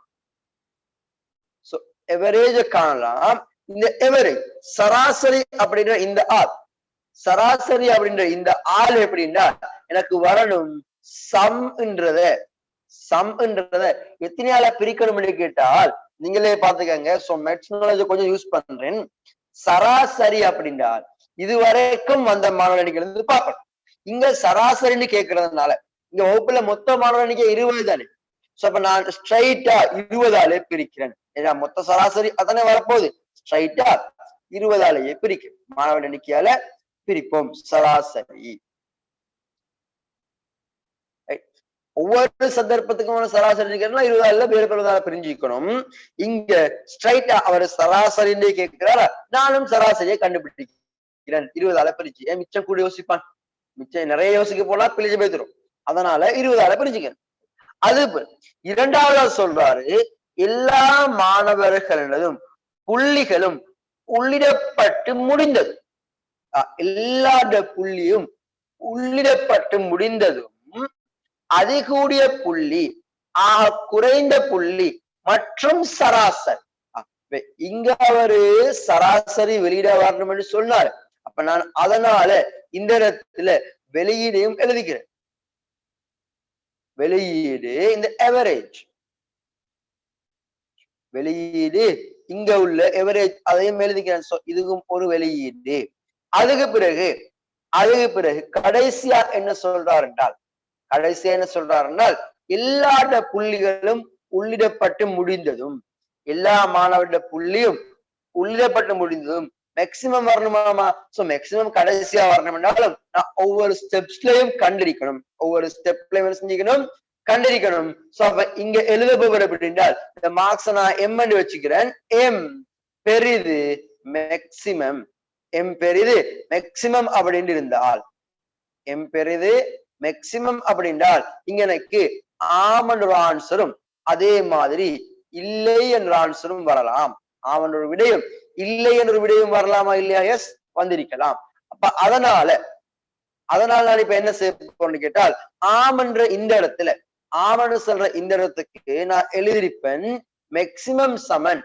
எவரேஜ் காணலாம். இந்த எவரேஜ் சராசரி அப்படின்ற இந்த ஆள், சராசரி அப்படின்ற இந்த ஆள் எப்படின்னா எனக்கு வரணும் சம்ன்றத, சம்ன்றத எத்தனையால பிரிக்கணும்னு கேட்டால் நீங்களே பாத்துக்கங்க. சோ மெட்னாலஜி கொஞ்சம் யூஸ் பண்றேன். சராசரி அப்படின்றால் இதுவரைக்கும் வந்த மாணவர் எண்ணிக்கை இருந்து பார்க்கணும். இங்க சராசரின்னு கேட்கறதுனால இங்க வகுப்புல மொத்த மாணவர் எண்ணிக்கை 20 தானே. சோ அப்ப நான் ஸ்ட்ரைட்டா 20ஆலே பிரிக்கிறேன். ஏன்னா மொத்த சராசரி அதானே வரப்போகுது. ஸ்ட்ரைட்டா 20ஆலேயே பிரிக்கும், மாணவர் எண்ணிக்கையால பிரிப்போம் சராசரி. ஒவ்வொரு சந்தர்ப்பத்துக்குமான சராசரி கேட்கலாம் 20,000 வேறு பெறுவதாக பிரிஞ்சுக்கணும். இங்க ஸ்ட்ரைட்டா அவர் சராசரின்னு கேட்கிறாரா, நானும் சராசரியை கண்டுபிடிக்கிறேன் 20,000 பிரிச்சு. ஏன் மிச்சம் கூட யோசிப்பான், மிச்சம் நிறைய யோசிக்க போனா பிழிஞ்சு போய்த்திரும். அதனால 20,000 பிரிச்சுக்கணும். அது இரண்டாவது சொல்றாரு, எல்லா மாணவர்களினதும் புள்ளிகளும் உள்ளிடப்பட்டு முடிந்தது. எல்லா புள்ளியும் உள்ளிடப்பட்டு முடிந்ததும் அதிகூடிய புள்ளி, குறைந்த புள்ளி மற்றும் சராசரி. இங்க அவரு சராசரி வெளியிட வரணும் என்று சொன்னாரு. அப்ப நான் அதனால இந்த இடத்துல வெளியீடையும் எழுதிக்கிறேன். வெளியீடு இந்த எவரேஜ், வெளியீடு இங்க உள்ள எவரேஜ் அதையும் எழுதிக்கிறேன். இதுவும் ஒரு வெளியீடு. அதுக்கு பிறகு கடைசியா என்ன சொல்றார் என்றால், எல்லா புள்ளிகளும் உள்ளிடப்பட்டு முடிந்ததும், எல்லா மாணவருடைய புள்ளியும் உள்ளிடப்பட்டு முடிந்ததும் மேக்சிமம் வரணுமாமா. சோ மேக்சிமம் கடைசியா வரணும் என்றாலும் நான் ஒவ்வொரு ஸ்டெப்ஸ்லயும் கண்டிருக்கணும், ஒவ்வொரு ஸ்டெப்லயும் செஞ்சுக்கணும், கண்டிருக்கணும். சோ அப்ப இங்க எழுத போகிற அப்படின்றால் இந்த மார்க்ஸ் நான் எம் என்று வச்சுக்கிறேன். எம் பெரிது மேக்சிமம், எம் பெரிது மேக்சிமம் அப்படின்னு இருந்தால், எம் பெரிது மேக்சிமம் அப்படின்றால் இங்க எனக்கு ஆம் என்ற ஆன்சரும் அதே மாதிரி இல்லை என்ற ஆன்சரும் வரலாம். ஆம் என்ற விடையும் இல்லை என்ற விடையும் வரலாமா இல்லையா? எஸ், வந்திருக்கலாம். அப்ப அதனால நான் இப்ப என்ன செய்ய கேட்டால், ஆம் என்ற இந்த இடத்துல, ஆமன்னு சொல்ற இந்த இடத்துக்கு நான் எழுதியிருப்பேன் மேக்சிமம் சமன்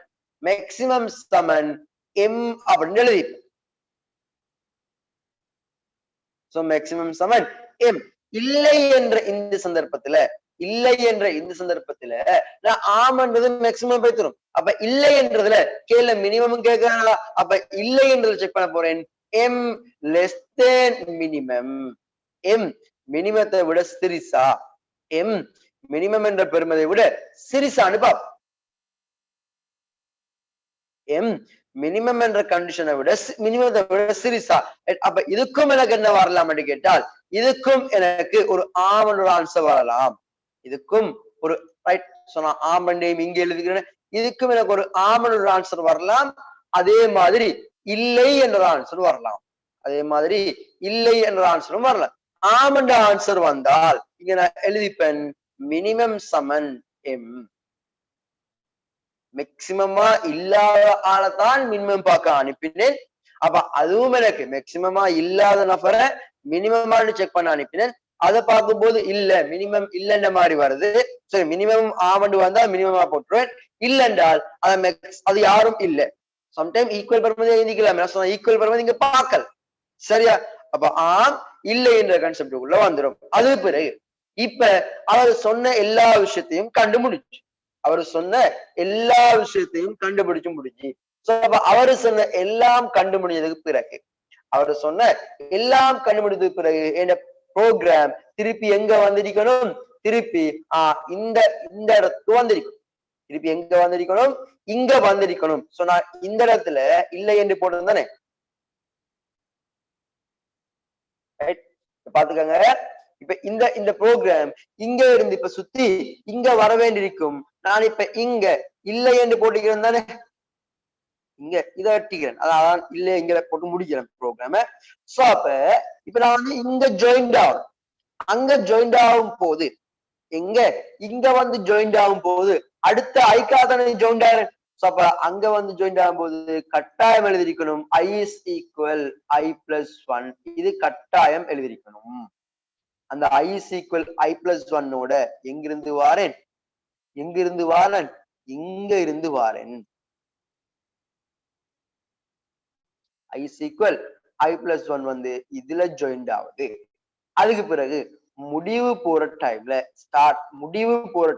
எம் அப்படின்னு எழுதியிருப்பேன். சோ மேக்சிமம் சமன் எம். இல்லை என்ற இந்த சந்தர்ப்பத்துல நான் ஆமன்றது மேக்சிமம் போய்த்தரும். அப்ப இல்லை என்றதுல கேள்வி மினிமம் கேட்கறா. அப்ப இல்லை என்றது செக் பண்ண போறேன். M less than minimum, m மினிமத்தை விட சிறிசா, எம் மினிமம் என்ற பெருமதை விட சிறிசான்னு பாப்போம். எம் மினிமம் என்ற கண்டிஷனை விட மினிமத்தை விட சிறிசா. அப்ப இதுக்கும் எனக்கு என்ன வரலாம் என்று கேட்டால், இதுக்கும் எனக்கு ஒரு ஆம் என்ற ஆன்சர் வரலாம். இதுக்கும் ஒரு ரைட் சொன்னா ஆமண்டையும் இங்க எழுதுகிறேன். இதுக்கும் எனக்கு ஒரு ஆம் என்ற ஆன்சர் வரலாம். அதே மாதிரி இல்லை என்ற ஆன்சர் வரலாம். அதே மாதிரி இல்லை என்ற ஆன்சரும் வரலாம். ஆம் என்ற ஆன்சர் வந்தால் இங்க நான் எழுதிப்பேன் மினிமம் சமன் எம். மேக்சிமமா இல்லாத ஆளத்தான் மினிமம் பார்க்க அனுப்பினேன். அப்ப அதுவும் எனக்கு மேக்சிமமா இல்லாத நபரை மினிமமானு செக் பண்ண அனுப்பினேன். அதை பார்க்கும்போது இல்ல, மினிமம் இல்லைன்ற மாதிரி வருது. சரி, மினிமம் ஆமண்டு வந்தா மினிமமா போட்டுருவேன். இல்லைன்றால் அது யாரும் இல்லை. சம்டைம் ஈக்குவல் பருமதி எழுதிக்கலாம், ஈக்குவல் பருமதி இங்க பார்க்கல. சரியா? அப்ப ஆம் இல்லை என்ற கான்செப்ட் உள்ள வந்துடும். அது பிறகு இப்ப அவர் சொன்ன எல்லா விஷயத்தையும் கண்டுபிடிச்சு, அவர் சொன்ன எல்லா விஷயத்தையும் கண்டுபிடிச்சு முடிஞ்சு. அவரு சொன்ன எல்லாம் கண்டுபிடிச்சதுக்கு பிறகு, அவர் சொன்ன எல்லாம் கண்டுபிடிச்சதுக்கு பிறகு என்ன ப்ரோக்ராம் திருப்பி எங்க வந்திருக்கணும்? திருப்பி இந்த இடத்துக்கு வந்திருக்கணும். திருப்பி எங்க வந்திருக்கணும்? இங்க வந்திருக்கணும். சோ நான் இந்த இடத்துல இல்லை என்று போட்டிருந்தானே, பாத்துக்கங்க. இப்ப இந்த ப்ரோக்ராம் இங்க இருந்து இப்ப சுத்தி இங்க வர வேண்டியிருக்கும். நான் இப்ப இங்க இல்லை என்று போட்டுக்கிறேன் தானே, இங்க இதை வெட்டிக்கிறேன். அதான் இல்லை இங்க போட்டு முடிக்கிறேன் ப்ரோக்ராம. சோ அப்ப இப்ப நான் வந்து இங்க ஜாயின்ட் ஆகும், அங்க ஜாயின்ட் ஆகும் போது, எங்க இங்க வந்து ஜாயின்ட் ஆகும் போது அடுத்த ஐக்காதானே ஜாயின்ட் ஆகிறேன். சோ அப்ப அங்க வந்து ஜாயின்ட் ஆகும் போது கட்டாயம் எழுதிருக்கணும் i is equal i plus 1. இது கட்டாயம் எழுதிருக்கணும். அந்த i is equal i plus 1 ஓட எங்கிருந்து வாரேன்? எங்கிருந்து வாரேன்? இங்க இருந்து வாரேன். i is equal i plus 1 வந்து இதுல ஜாயின்ட் ஆகுது. அதுக்கு பிறகு முடிவு போற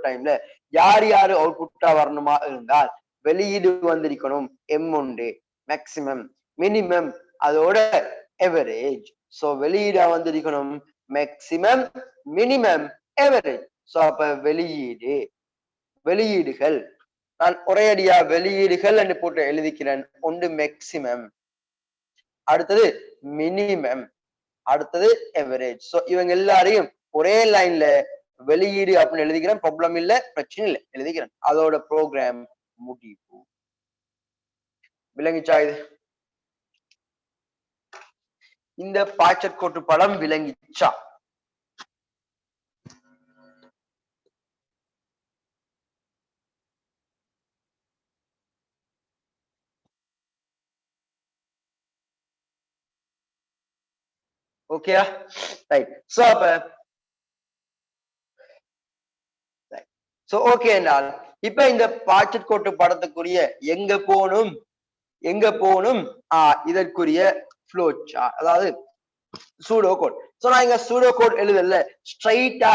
டைம்ல யார் யாரு அவுட்புட்டா வரணுமா இருந்தால் வெளியீடு வந்திருக்கணும் எம் உண்டு, மேக்சிமம் மினிமம் அதோட எவரேஜ். சோ வெளியீடா வந்திருக்கணும் மேக்சிமம் மினிமம் எவரேஜ். சோ அப்ப வெளியீடுகள் நான் ஒரேடியா வெளியீடுகள் என்று போட்டு எழுதிக்கிறேன். ஒன்று மேக்சிமம், அடுத்தது மினிமம், அடுத்தது எவரேஜ். சோ இவங்க எல்லாரையும் ஒரே லைன்ல வெளியீடு அப்படின்னு எழுதிக்கிறேன், ப்ராப்ளம் இல்ல, பிரச்சனை இல்லை, எழுதிக்கிறேன். அதோட ப்ரோக்ராம் முடிவு. விளங்கிச்சா இது? இந்த பாய்ச்சற்கோட்டு படம் விளங்கிச்சா? ஓகேயா? ரைட். சோ அப்ப சோ ஓகே என்றால் இப்ப இந்த பாய்ச்சற்கோட்டு படத்துக்குரிய எங்க போகணும் இதற்குரிய ஃப்ளோ சார்ட், அதாவது சூடோ கோட். சோ நான் இங்க சூடோ கோட் எழுதல, ஸ்ட்ரைட்டா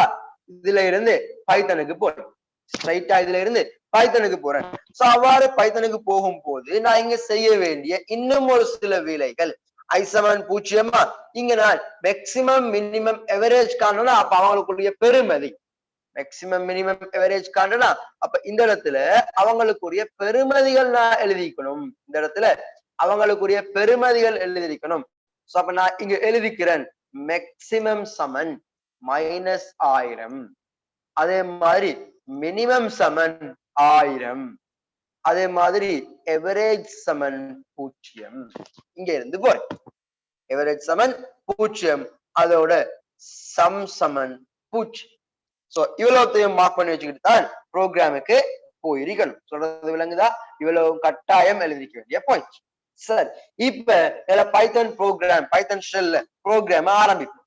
இதுல இருந்து பைத்தனுக்கு போறேன். ஸ்ட்ரைட்டா இதுல இருந்து பைத்தனுக்கு போறேன். சோ அவ்வாறு பைத்தனுக்கு போகும் போது நான் இங்க செய்ய வேண்டிய இன்னும் ஒரு சில வேலைகள். i7 பூஜ்ஜியமா, இங்க நான் மேக்சிமம் மினிமம் எவரேஜ் காணணும். அப்ப அவங்களுக்குரிய பெருமதி மேக்சிமம் மினிமம் எவரேஜ் காணனா, அப்ப இந்த இடத்துல அவங்களுக்குரிய பெருமதிகள் நான் எழுதிக்கணும். இந்த இடத்துல அவங்களுக்குரிய பெருமதிகள் எழுதிக்கணும். சோ அப்ப நான் இங்க எழுதிக்கிறேன் மேக்சிமம் சமன் -1000, அதே மாதிரி மினிமம் சமன் 1000, அதே மாதிரி எவரேஜ் சமன் 0. இங்க இருந்து போறேன். எவரேஜ் சமன் 0, அதோட சம் சமன் 0. சோ இவ்வளவுத்தையும் மார்க் பண்ணி வச்சுக்கிட்டு தான் ப்ரோக்ராமுக்கு போயிருக்கணும். சொல்றது விளங்குதா? இவ்வளவு கட்டாயம் எழுதிக்க வேண்டிய பாயிண்ட். சரி, இப்ப பைத்தன் ப்ரோக்ராம், பைத்தன் ஷெல்ல ப்ரோக்ராம் ஆரம்பிப்போம்.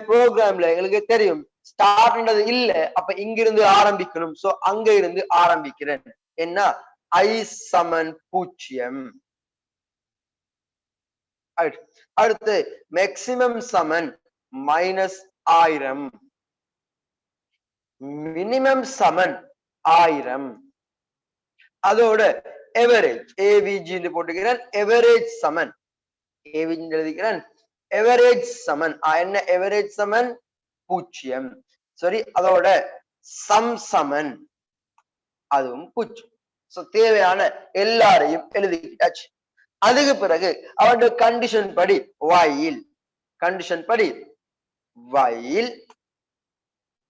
ப்ரோக்ராம்ல எங்களுக்கு தெரியும் ஸ்டார்ட்ன்றது இல்ல, அப்ப இங்கிருந்து ஆரம்பிக்கணும். சோ அங்க இருந்து ஆரம்பிக்கிறேன். என்ன? i சமன் 0. அடுத்து மேக்சிமம் சமன் -1000, மினிமம் சமன் 1000, அதோட எவரேஜ் ஏவிஜி போட்டுக்கிறேன். எவரேஜ் சமன் ஏவிஜி எழுதிக்கிறேன். எவரேஜ் சமன் என்ன? எவரேஜ் சமன் 0. சரி, அதோட சம் சமன் அதுவும் 0. சோ தேவையான எல்லாரையும் எழுதிக்கிட்டாச்சு. அதுக்கு பிறகு அவருடைய கண்டிஷன் படி while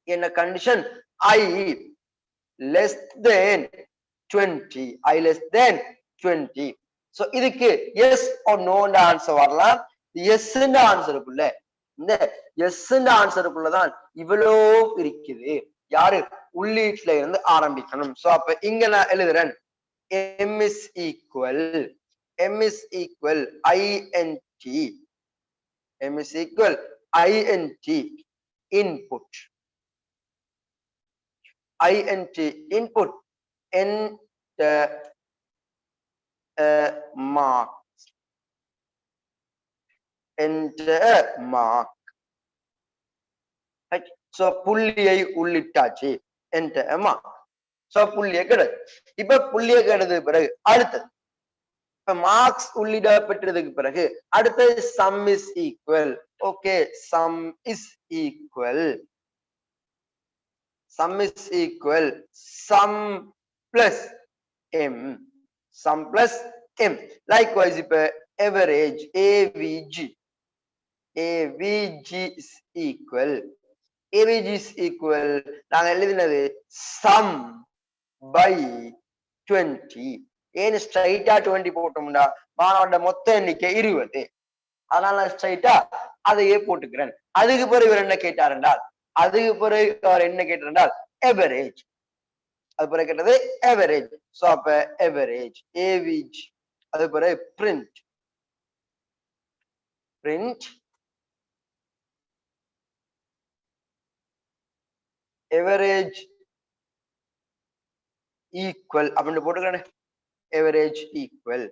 என்ன condition? i less than 20, i less than 20. So இதுக்கு எஸ் or no ஆன்சர் வரலாம். எஸ் ஆன்சருக்குள்ள, இந்த எஸ் ஆன்சருக்குள்ளதான் இவ்வளோ இருக்குது. யாரு? உள்ளீட்டுல இருந்து ஆரம்பிக்கணும். சோ அப்ப இங்க நான் எழுதுறேன் m is equal int, m is equal int input, enter mark. So புள்ளியை உள்ளிட்டாச்சு. enter mark. சோ புள்ளியை கெடு. இப்ப புள்ளியை கெடுது பிறகு அடுத்தது இப்ப மார்க்ஸ் உள்ளிடப்பட்டதுக்கு பிறகு அடுத்து sum is equal. Okay, sum is equal sum plus m, likewise இப்ப average avg is equal நாங்க எழுதினது sum by 20. ஏன் ஸ்ட்ரைட்டா 20 போட்டோம்னா மாணவனோட மொத்த எண்ணிக்கை 20, அதனால ஸ்ட்ரைட்டா அதையே போட்டுக்கிறேன். அதுக்கு பிறகு இவர் என்ன கேட்டார் என்றால் எவரேஜ். அது பிறகு கேட்டது எவரேஜ். சோ அப்ப எவரேஜ் ஏவிஜ், அது பிறகு பிரிண்ட் எவரேஜ் ஈக்குவல் அப்படின்னு போட்டுக்கிறேன். average equal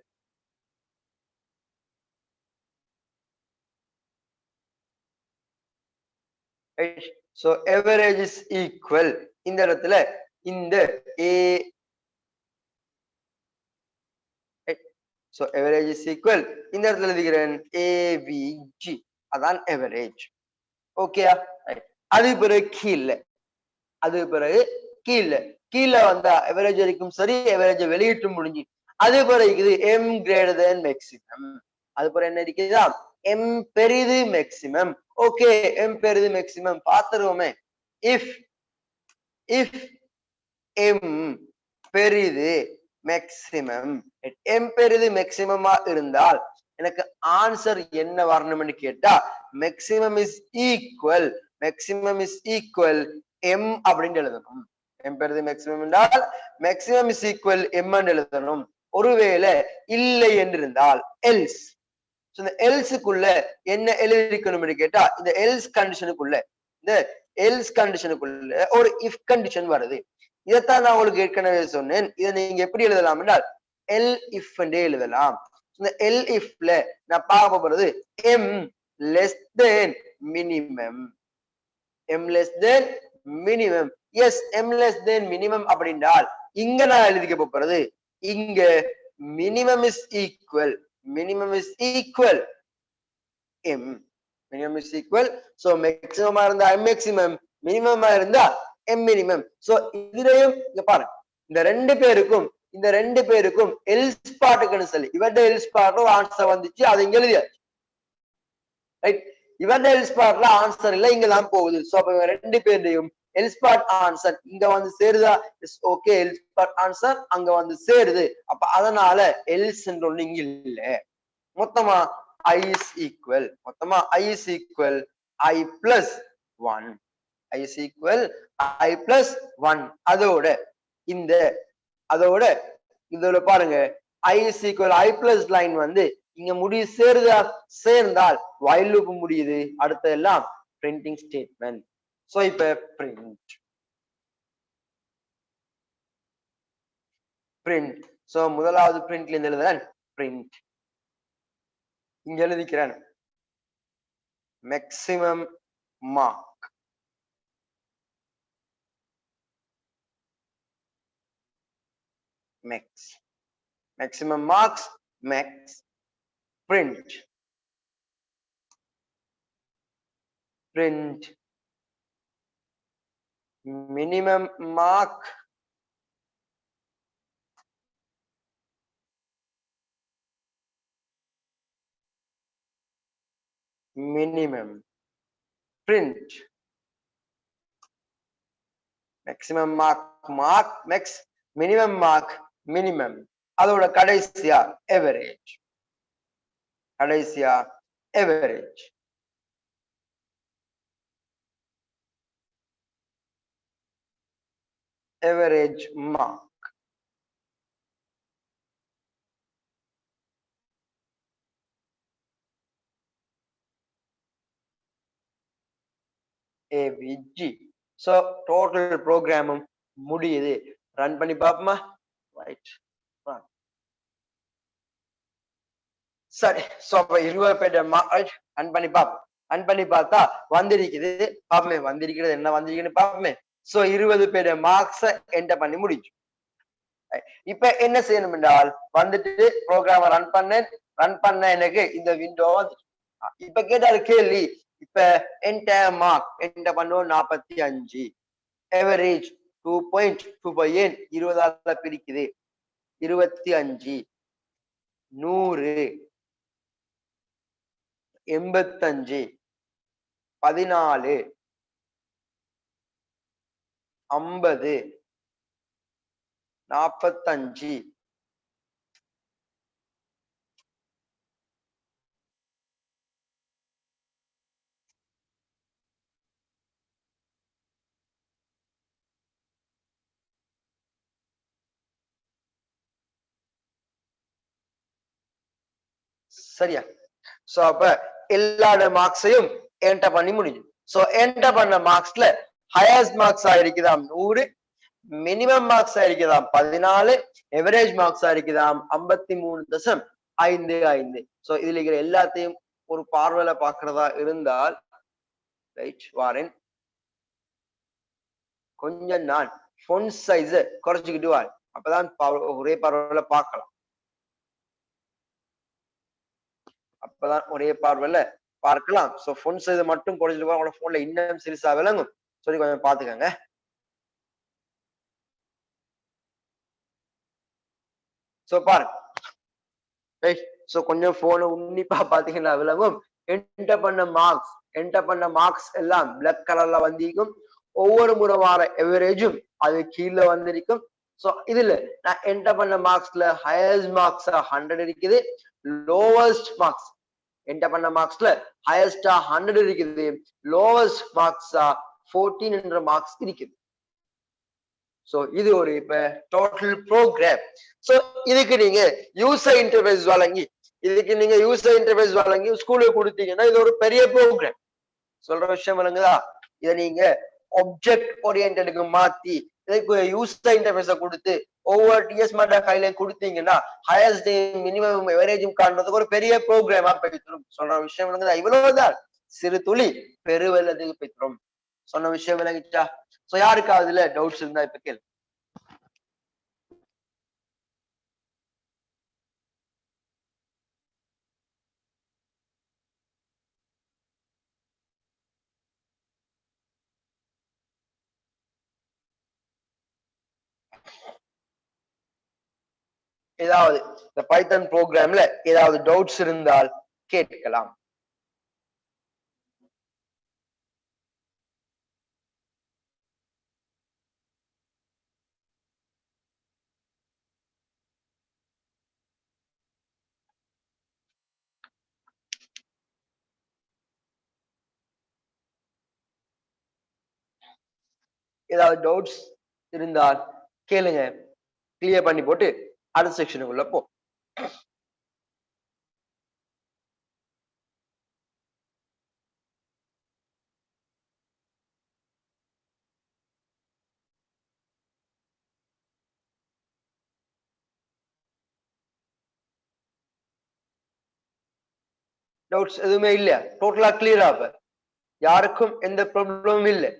right. So average is equal இந்த இடத்துல இந்த a right. So average is equal இந்த இடத்துல எழுதுகிறேன் avg, அதான் average. ஓகேயா? அது பிறகு கீழே வந்தா எவரேஜ் வரைக்கும் சரி, எவரேஜ் வெளியிட்டு முடிஞ்சு அது பிறகு m greater than maximum. அது பிறகு என்ன இருக்குதா? m பெரிது மேக்சிமம், ஓகே எம் பெரிது மேக்சிமம் பாத்துருவோமே. இஃப் இஃப் எம் பெரிது மேக்சிமம், எம் பெரிது மேக்சிமமா இருந்தால் எனக்கு ஆன்சர் என்ன வரணும்னு கேட்டா மேக்சிமம் இஸ் ஈக்குவல் எம் அப்படின்னு எழுதணும். எம் பெரிது மேக்சிமம் என்றால் மேக்சிமம் இஸ் ஈக்குவல் எம் எழுதணும். ஒருவேளை இல்லை என்றிருந்தால் எல்ஸ். இந்த எல்ஸுக்குள்ள என்ன எழுதிக்கணும்னு கேட்டா இந்த எல்ஸ் கண்டிஷனுக்குள்ள ஒரு இஃப் கண்டிஷன் வருது. இதைத்தான் நான் உங்களுக்கு ஏற்கனவே சொன்னேன். இதை நீங்க எப்படி எழுதலாம் என்றால் எல் இஃப் எழுதலாம். இந்த எல் இஃப்ல நான் பார்க்க போறது m less than minimum. M less than minimum. Yes m less than minimum அப்படின்றால் இங்க நான் எழுதிக்க போறது இங்க minimum is equal m. Minimum is equal. So மேக்ஸிமமா இருந்தா எம் மேக்ஸிமம், மினிமமா இருந்தா எம் மினிமம். சோ இதுலயும் இங்க பாருங்க இந்த ரெண்டு பேருக்கும் எல்ஸ் பார்ட்டுக்குன்னு சொல்லி இவர்ட எல்ஸ் பார்ட்ல ஆன்சர் வந்துச்சு, அது இங்க எழுதியாச்சு. ரைட், இவர்ட எல்ஸ் பார்ட்ல ஆன்சர் இல்ல, இங்க தான் போகுது. சோ அப்ப ரெண்டு பேரையும் எல்ஸ் பார்ட் ஆன்சர் இங்க வந்து சேருதா? Is okay, else part answer அங்க வந்து சேருது. அப்ப அதனால எல்ஸ் என்ற ஒண்ணு இங்க இல்ல. மொத்தமா I is equal I plus 1. I is equal I plus 1. அதோட இதோட பாருங்க I is equal I plus line வந்து இங்க முடிவு சேருதா? சேர்ந்தால் while loop முடியுது. அடுத்த எல்லாம் printing statement. சோ இப்ப print. சோ முதலாவது printல இருந்து எழுதுறேன் print. இங்க எழுதிக்கிறேன் maximum mark. Maximum marks max print minimum mark minimum print maximum mark max minimum mark minimum. அதோட கடைசியா average mark. AVG. So total program முடியுது. ரன் பண்ணி பாப்போமா? ரைட், சரி. சோ அப்ப 20 பேர் ரன் பண்ணி பாப்போம். ரன் பண்ணி பார்த்தா வந்திருக்குது. பாப்போமே வந்திருக்கிறது என்ன வந்திருக்குன்னு பாப்போமே. சோ 20 பேர் மார்க்ஸ் என்டர் பண்ணி முடிச்சு. இப்ப என்ன செய்யணும் என்றால் வந்துட்டு ப்ரோக்ராம ரன் பண்ண எனக்கு இந்த விண்டோ வந்துச்சு. இப்ப கேட்டாரு கேள்வி, இப்ப என்டர் மார்க் என்டர் பண்ணுவோம் 45. எவரேஜ் 2.2 20 பிரிக்குது 25, 100, 85, 14, 50, 45, சரியா? சோ அப்ப எல்லா மார்க்ஸையும் என்டர் பண்ணி முடிஞ்சு. சோ என்டர் பண்ண மார்க்ஸ்ல ஹையஸ்ட் மார்க்ஸ் ஆயிருக்குதாம் 100, மினிமம் மார்க்ஸ் ஆயிருக்குதாம் 14, எவரேஜ் மார்க்ஸ் ஆயிருக்குதாம் 53.55. சோ இதுல இருக்கிற எல்லாத்தையும் ஒரு பார்வையில பாக்குறதா இருந்தால் ரைட் வாரேன். கொஞ்சம் நான் ஃபொண்ட் சைஸ் குறைச்சிக்கிட்டு வார், அப்பதான் ஒரே பார்வையில பார்க்கலாம். அப்பதான் ஒரே பார்வையில பார்க்கலாம். சோ ஃபொண்ட் சைஸ் மட்டும் குறைச்சிட்டு வா, உங்களோட போன்ல இன்னும் சிறுசா விளங்கும். சொல்லி கொஞ்சம் பாத்துக்கங்க. சோ பாருங்க, ரைட். சோ கொஞ்சம் போனை உன்னிப்பா பாத்தீங்கன்னா விளங்கும். என்டர் பண்ண மார்க்ஸ் என்டர் பண்ண மார்க்ஸ் எல்லாம் பிளாக் கலர்ல வந்திருக்கும். ஒவ்வொரு முறை வார எவரேஜும் அது கீழே வந்திருக்கும். சோ இதுல நான் என்டர் பண்ண மார்க்ஸ்ல ஹையஸ்ட் மார்க்ஸ் 100 இருக்குது, லோவஸ்ட் மார்க்ஸ் என்டர் பண்ண மார்க்ஸ்ல ஹையஸ்டா 100 இருக்குது, லோவஸ்ட் மார்க்ஸா 14 என்ற மார்க்ஸ் இருக்குது. சோ இது ஒரு இப்ப டோட்டல் ப்ரோக்ராம். சோ இதுக்கு நீங்க யூசர் இன்டர்ஃபேஸ் வழங்கி ஸ்கூலுக்கு கொடுத்தீங்கன்னா இது ஒரு பெரிய ப்ரோக்ராம். சொல்ற விஷயம் வழங்குதா? இதை நீங்க ஆப்ஜெக்ட் ஓரியன்டடுக்கு மாத்தி இதுக்கு யூசர் இன்டர்ஃபேஸ கொடுத்து ஒவ்வொரு டிஎஸ் மாட்டா கையில கொடுத்தீங்கன்னா ஹையஸ்ட் மினிமம் எவரேஜும் காண்றதுக்கு ஒரு பெரிய ப்ரோக்ராமா பெற்றுரும். சொல்ற விஷயம் வழங்குதா? இவ்வளவுதான், சிறு துளி பெருவெள்ளத்துக்கு பெற்றுரும். சொன்ன விஷயம் விளங்கிச்சா? சோ யாருக்கு அதுல டவுட்ஸ் இருந்தா இப்ப கேளு. ஏதாவது இந்த பைத்தன் ப்ரோக்ராம்ல ஏதாவது டவுட்ஸ் இருந்தால் கேட்கலாம். ஏதாவது டவுட்ஸ் இருந்தால் கேளுங்க, கிளியர் பண்ணி போட்டு அடுத்த செக்ஷனுக்குள்ள போ. டவுட்ஸ் எதுவுமே இல்லையா? டோட்டலா கிளியரா? அப்ப யாருக்கும் எந்த ப்ராப்ளமும் இல்லை.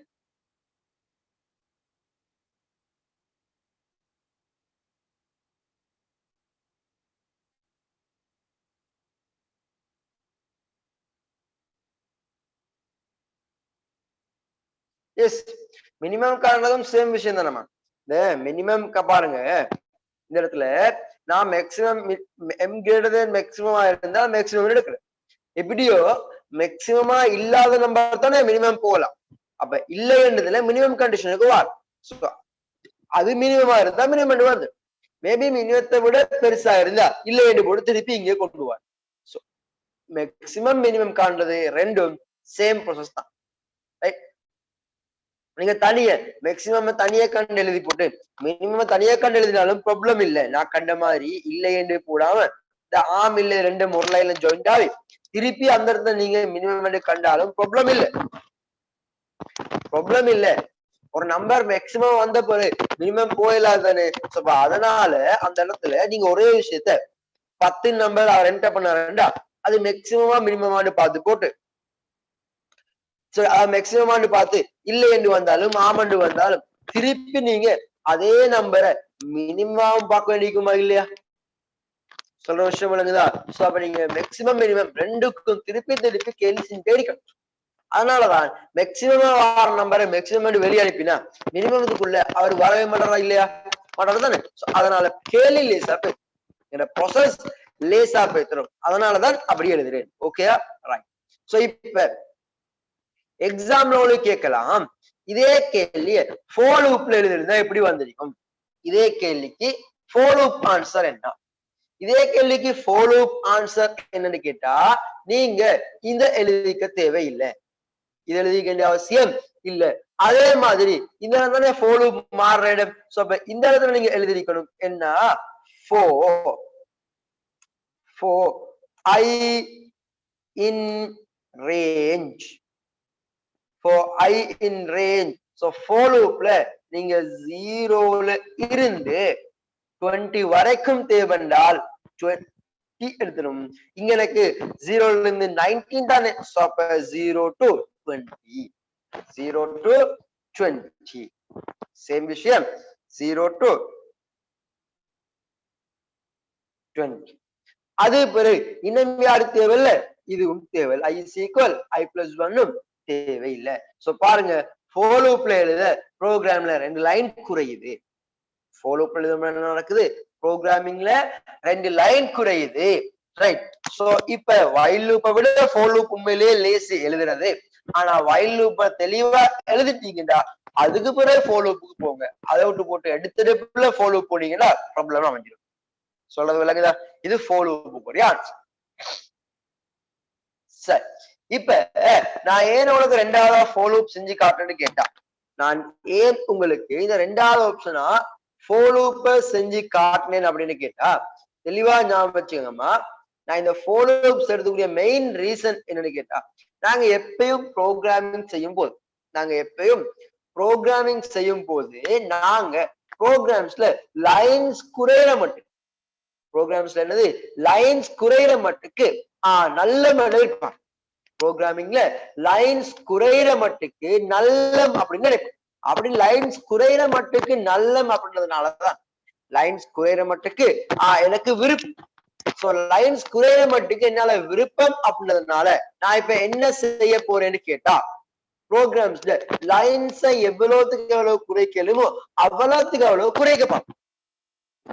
எஸ், மினிமம் காரணதும் சேம் விஷயம் தானம்மா. இந்த மினிமம் பாருங்க, இந்த இடத்துல நான் மேக்சிமம் எம் கிரேட்டர் தென் மேக்சிமமா இருந்தா மேக்சிமம் எடுக்கிறேன். எப்படியோ மேக்சிமமா இல்லாத நம்பர் தானே மினிமம் போகலாம். அப்ப இல்லைன்றதுல மினிமம் கண்டிஷனுக்கு வரும். அது மினிமமா இருந்தா மினிமம் வருது. மேபி மினிமத்தை விட பெருசா இருந்தா இல்லை என்று போட்டு திருப்பி இங்கே கொண்டு வார். மேக்சிமம் மினிமம் காண்றது ரெண்டும் சேம் ப்ராசஸ் தான். ரைட்? நீங்க தனிய மேக்சிமம் தனியா கண்டு எழுதி போட்டு மினிமம் தனியா கண்டு எழுதினாலும் ப்ராப்ளம் இல்லை. நான் கண்ட மாதிரி இல்லை என்று போடாம இந்த ஆம் இல்லை ரெண்டு முறையில ஜாயிண்ட் ஆகி திருப்பி அந்த இடத்துல நீங்க மினிமம் கண்டாலும் ப்ராப்ளம் இல்லை. ப்ராப்ளம் இல்லை. ஒரு நம்பர் மேக்சிமம் வந்த பிறகு மினிமம் போயிடாதானே. அதனால அந்த இடத்துல நீங்க ஒரே விஷயத்த 10 நம்பர் அவர் என்டர் பண்ணாருண்டா அது மேக்சிமமா மினிமமானு பார்த்து போட்டு மேக்சிமம் பார்த்து இல்லை என்று வந்தாலும் ஆமண்டு வந்தாலும் திருப்பி நீங்க அதே நம்பரை மினிமம் பார்க்க வேண்டியிருக்குமா இல்லையா? சொல்ற விஷயம் விளங்குதா? சோ அப்ப நீங்க மேக்சிமம் மினிமம் ரெண்டுக்கும் திருப்பி திருப்பி கேள்வி செஞ்சுட்டே இருக்கணும். அதனாலதான் மேக்சிமம் வார நம்பரை மேக்சிமம் வெளியே அனுப்பினா மினிமத்துக்குள்ள அவர் வரவே மாட்டாரா இல்லையா? மாட்டாரு தானே. அதனால கேள்வி லேசா போய் ப்ராசஸ் லேசா போய்த்தரும். அதனாலதான் அப்படி எழுதுறேன். ஓகேயா? ரைட். சோ இப்ப எக்ஸாம்ல உங்களுக்கு கேட்கலாம், இதே கேள்வி for loopல எழுதிருந்தா எப்படி வந்திருக்கும்? இதே கேள்விக்கு for loop ஆன்சர் என்ன? இதே கேள்விக்கு for loop ஆன்சர் என்னன்னு கேட்டா நீங்க இந்த எழுதிக்க தேவையில்லை. இது எழுதிக்க வேண்டிய அவசியம் இல்ல. அதே மாதிரி இந்த இடத்துல for loop மாறுற இடம். சோ அப்ப இந்த இடத்துல நீங்க எழுதிக்கணும் என்ன? for I in range. for I in range. So for loopல நீங்க 0ல இருந்து 20 வரைக்கும் தேவைண்டால் 20 எடுத்துரும். இங்க எனக்கு 0ல இருந்து 19 தானே. So அப்ப 0 to 20. 0 to 20. சேம் விஷயம். 0 to 20. அது பிறகு இன்னும் யாரு தேவையில்லை? இதுவும் தேவை. I is equal I plus 1 தேவையில்லை. சோ பாருங்க, for loopல எழுத ப்ரோக்ராம்ல 2 லைன் குறையுது. for loopல எழுத என்ன நடக்குது? ப்ரோக்ராமிங்ல 2 லைன் குறையுது. ரைட். சோ இப்ப வைல் லூப்பை விட for loop உண்மையிலேயே லேசி எழுதுறது. ஆனா வைல் லூப்பை தெளிவா எழுதிட்டீங்கடா, அதுக்கு பிறகு for loopக்கு போங்க. அதை விட்டு போட்டு எடுத்துட்டு for loop போனீங்கன்னா ப்ராப்ளம் அமைஞ்சிடும். சொல்றது விளங்குதா? இது for loop ஆன்சர். சரி, இப்ப நான் ஏன் உங்களுக்கு ரெண்டாவது for loop செஞ்சு காட்டுன்னு கேட்டா, நான் ஏன் உங்களுக்கு இந்த ரெண்டாவது ஆப்ஷனா for loop செஞ்சு காட்டினேன் அப்படின்னு கேட்டா, தெளிவா ஞாபகம் வச்சுக்கோங்கம்மா. நான் இந்த for loops எடுத்துக்கூடிய மெயின் ரீசன் என்னன்னு கேட்டா, நாங்க எப்பயும் ப்ரோக்ராமிங் செய்யும் போது நாங்க ப்ரோக்ராம்ஸ்ல லைன்ஸ் குறையிற மட்டும் என்னது லைன்ஸ் குறையிற மட்டுக்கு நல்ல நினைப்பாங்க. ப்ரோக்ராமிங்ல லைன்ஸ் குறையிற மட்டுக்கு நல்லம் அப்படின்னு நினைப்போம். அப்படி லைன்ஸ் குறையிற மட்டுக்கு நல்லம் அப்படின்றதுனாலதான் லைன்ஸ் குறையிற மட்டுக்கு எனக்கு விருப்பம். சோ லைன்ஸ் குறையிற மட்டுக்கு என்னால விருப்பம் அப்படின்றதுனால நான் இப்ப என்ன செய்ய போறேன்னு கேட்டா, ப்ரோக்ராம்ஸ்ல லைன்ஸை எவ்வளவுக்கு எவ்வளவு குறைக்கலுமோ அவ்வளவுக்கு அவ்வளவு குறைக்க பார்ப்போம்.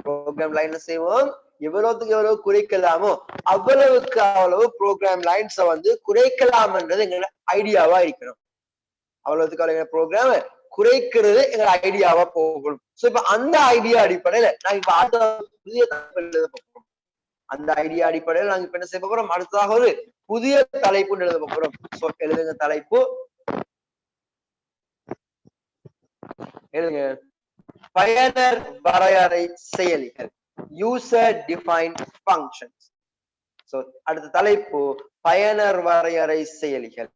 ப்ரோக்ராம் லைன்ல செய்வோம், எவ்வளவுக்கு எவ்வளவு குறைக்கலாமோ அவ்வளவுக்கு அவ்வளவு ப்ரோக்ராம் லைன்ஸை குறைக்கலாம்ன்றது எங்க ஐடியாவா இருக்கணும். அவ்வளவுக்கு அவ்வளவு ப்ரோக்ராம் குறைக்கிறது எங்க ஐடியாவா போகணும். சோ இப்ப அந்த ஐடியா அடிப்படையில நாங்க இப்ப புதிய எழுத போறோம். அந்த ஐடியா அடிப்படையில் நாங்க இப்ப என்ன செய்ய போறோம், அடுத்ததாக ஒரு புதிய தலைப்பு எழுத போறோம். சோ எழுதுங்க, தலைப்பு எழுதுங்க, பயனர் வரையறை செயலிகள், யூசர் டிஃபைன்ட் ஃபங்க்ஷன்ஸ். சோ அடுத்த தலைப்பு பயனர் வரையறை செயலிகள்.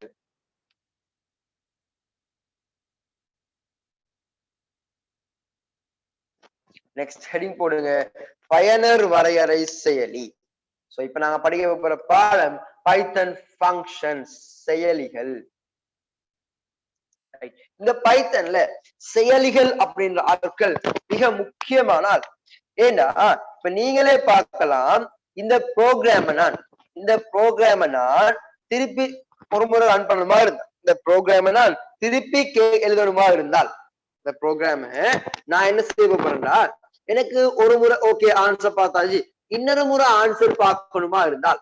நெக்ஸ்ட் ஹெடிங் போடுங்க, பயனர் வரையறை செயலி. சோ இப்ப நாங்க படிக்க போற பாடம் பைத்தன் ஃபங்க்ஷன்ஸ், செயலிகள். இந்த பைத்தன்ல செயலிகள் அப்படின்ற ஆட்கள் மிக முக்கியமானால், ஏன்னா இப்ப நீங்களே பார்க்கலாம், இந்த ப்ரோக்ராம நான் திருப்பி ஒரு முறை ரன் பண்ணணுமா இருந்தா, இந்த ப்ரோக்ராம நான் திருப்பி எழுதணுமா இருந்தால், இந்த ப்ரோக்ராம நான் என்ன செய்ய போறேன்னா, எனக்கு ஒரு முறை ஓகே ஆன்சர் பார்த்தாச்சு, இன்னொரு முறை ஆன்சர் பார்க்கணுமா இருந்தால்,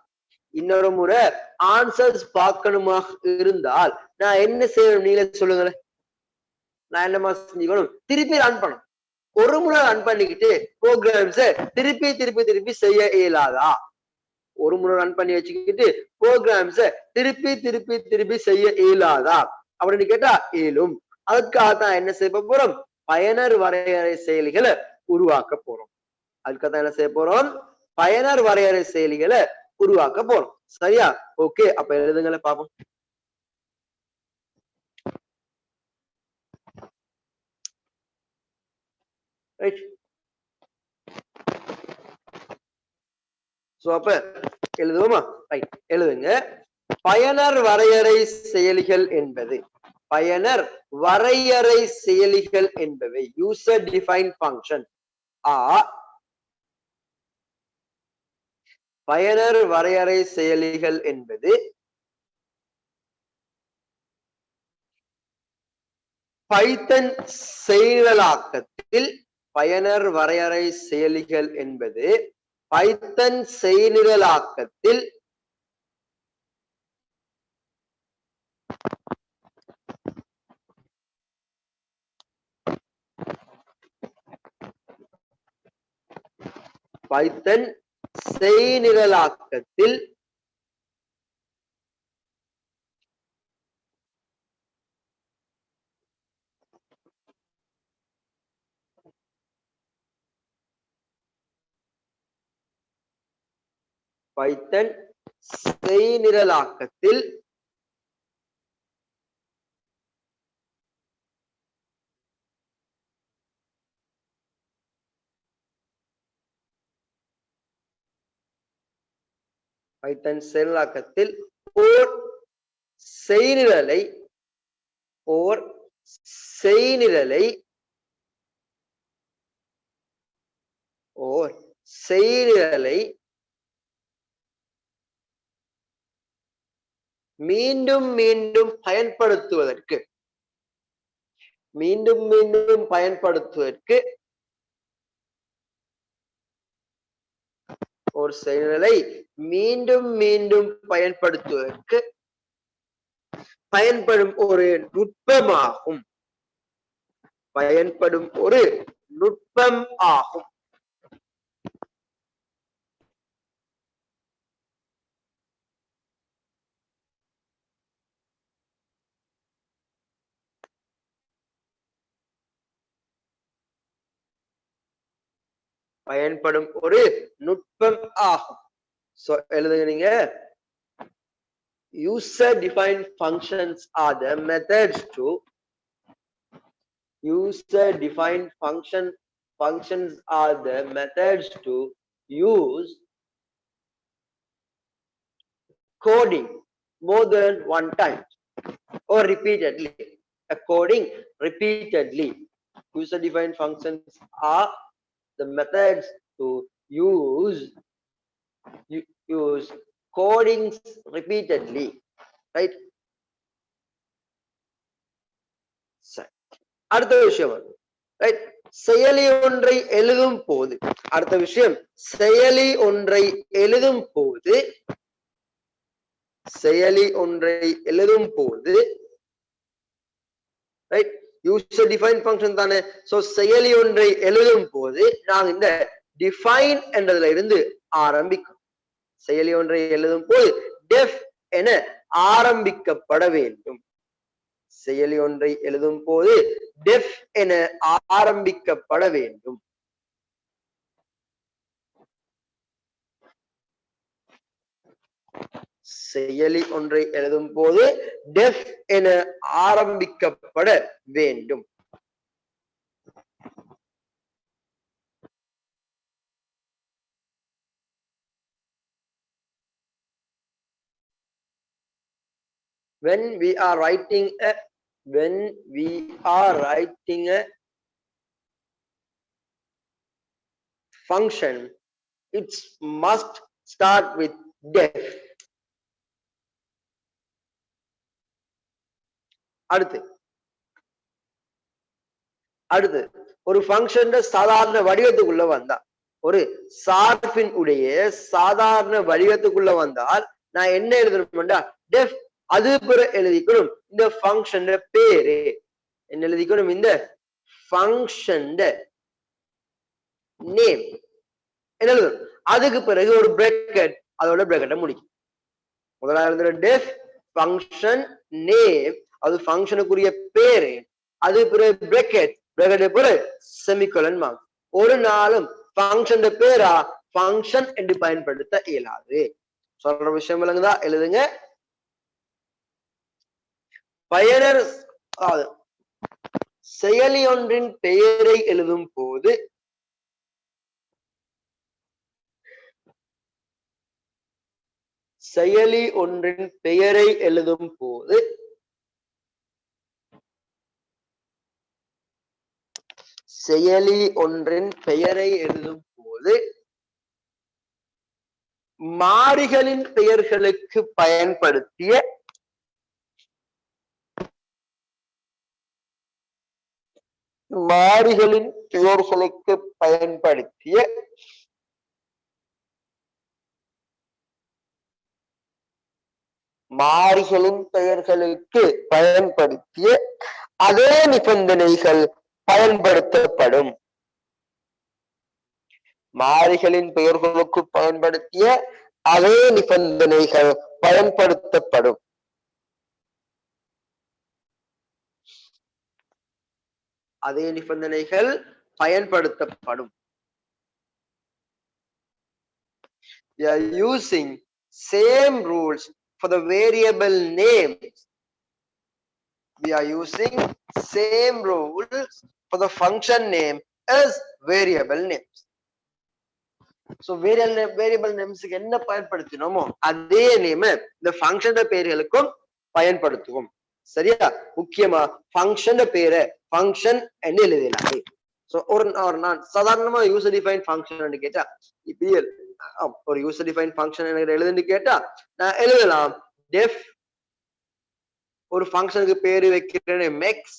இன்னொரு முறை ஆன்சர்ஸ் பார்க்கணுமா இருந்தால் நான் என்ன செய்யணும், நீங்களே சொல்லுங்களேன். நான் என்னமா செஞ்சுக்கணும், திருப்பி ரன் பண்ணணும். ஒரு முறை ரன் பண்ணிக்கிட்டு ப்ரோக்ராம்ஸ திருப்பி திருப்பி திருப்பி செய்ய இயலாதா? ஒரு முறை ரன் பண்ணி வச்சுக்கிட்டு ப்ரோக்ராம்ஸ திருப்பி திருப்பி திருப்பி செய்ய இயலாதா அப்படின்னு கேட்டா இயலும். அதுக்காகத்தான் என்ன செய்ய போறோம், பயனர் வரையறை செயலிகளை உருவாக்க போறோம். அதுக்காகத்தான் என்ன செய்ய போறோம், பயனர் வரையறை செயலிகளை உருவாக்க போறோம். சரியா? ஓகே, அப்ப எழுதுங்களை பார்ப்போம். அப்ப எழுதுவோமா? ரைட், எழுதுங்க. பயனர் வரையறை செயலிகள் என்பது, பயனர் வரையறை செயலிகள் என்பவை யூசர் டிஃபைன் ஃபங்க்ஷன் பயனர் வரையறை செயலிகள் என்பது பைத்தன் செயலாக்கத்தில், பயனர் வரையறை செயலிகள் என்பது பைத்தன் செயலாக்கத்தில் பைத்தன் செயலாக்கத்தில் பைத்தன் செயலாக்கத்தில் பைத்தன் செயலாக்கத்தில் ஓர் செய்நிரலை மீண்டும் மீண்டும் பயன்படுத்துவதற்கு ஒரு செயலை மீண்டும் மீண்டும் பயன்படுத்துவதற்கு பயன்படும் ஒரு நுட்பமாகும். பயன்படும் ஒரு நுட்பம் ஆகும். பயன்படும் ஒரு நுட்பம் ஆகும். சோ எழுதுங்க நீங்க. User defined functions are the methods to functions are the methods to use coding more than one time or repeatedly. Coding repeatedly. User defined functions are the methods to use codings repeatedly, right? அடுத்த விஷயம், right? செயலி ஒன்றை எழுதும் போது, அடுத்த விஷயம், செயலி ஒன்றை எழுதும் போது, செயலி ஒன்றை எழுதும் போது, right? user defined function தானே. சோ செயலி ஒன்றை எழுதும் போது நாங்க இந்த define என்றதுல இருந்து ஆரம்பிக்கும். செயலி ஒன்றை எழுதும் போது டெஃப் என ஆரம்பிக்கப்பட வேண்டும். செயலி ஒன்றை எழுதும் போது டெஃப் என ஆரம்பிக்கப்பட வேண்டும். செயலி ஒன்றை எழுதும் போது டெஃப் என ஆரம்பிக்கப்பட வேண்டும். when we are writing a function, it must start with def. அடுத்து ஒரு ஃபங்க்ஷன் சாதாரண வடிவத்துக்குள்ள வந்தா, ஒரு சார்பின் உடைய சாதாரண வடிவத்துக்குள்ள வந்தால் நான் என்ன எழுதணும்டா டெஃப். அது பிற எழுதிக்கணும் இந்த ஃபங்க்ஷன் பேரு என்ன எழுதிக்கணும், இந்த ஃபங்க்ஷன் நேம் என்ன எழுதணும். அதுக்கு பிறகு ஒரு பிரேக்கெட், அதோட பிரேக்கெட்டை முடிக்கும். முதலாவது டெஃப் ஃபங்க்ஷன் நேம், அது ஃபங்க்ஷனுக்குரிய பேரு, அது பிறகு பிரேக்கெட், பிரேக்கெட் பிறகு செமிகோலன் மார்க். ஒரு நாளும் ஃபங்க்ஷன் பேரா ஃபங்க்ஷன் என்று பயன்படுத்த இயலாது. சொல்ற விஷயம் விளங்குதா? எழுதுங்க. பயனர் செயலி ஒன்றின் பெயரை எழுதும் போது செயலி ஒன்றின் பெயரை எழுதும் போது செயலி ஒன்றின் பெயரை எழுதும் போது மாறிகளின் பெயர்களுக்கு பயன்படுத்திய மாறிகளின் பெயர்களுக்கு பயன்படுத்திய மாறிகளின் பெயர்களுக்கு பயன்படுத்திய அதே நிபந்தனைகள் பயன்படுத்தப்படும். மாறிகளின் பெயர்களுக்கு பயன்படுத்திய அதே நிபந்தனைகள் பயன்படுத்தப்படும். அதே நிபந்தனைகள் பயன்படுத்தப்படும். We are using same rules for the variable names. We are using same rules for the function name as variable names. So variable names என்ன பயன்படுத்தினோமோ அதே நேம் இந்த ஃபங்க்ஷன் பெயர்களுக்கும் பயன்படுத்துவோம். சரியா? முக்கியமா ஃபங்க்ஷன் பேரை ஃபங்க்ஷன் என்று எழுதலாம். சோ ஒரு நான் சாதாரணமா யூசர் டிஃபைன் ஃபங்க்ஷன் கேட்டா, இப்ப ஒரு யூசர் டிஃபைன் ஃபங்க்ஷன் எழுதுன்னு கேட்டா நான் எழுதலாம் டெஃப், ஒரு ஃபங்க்ஷனுக்கு பேரு வைக்கிறேன் மேக்ஸ்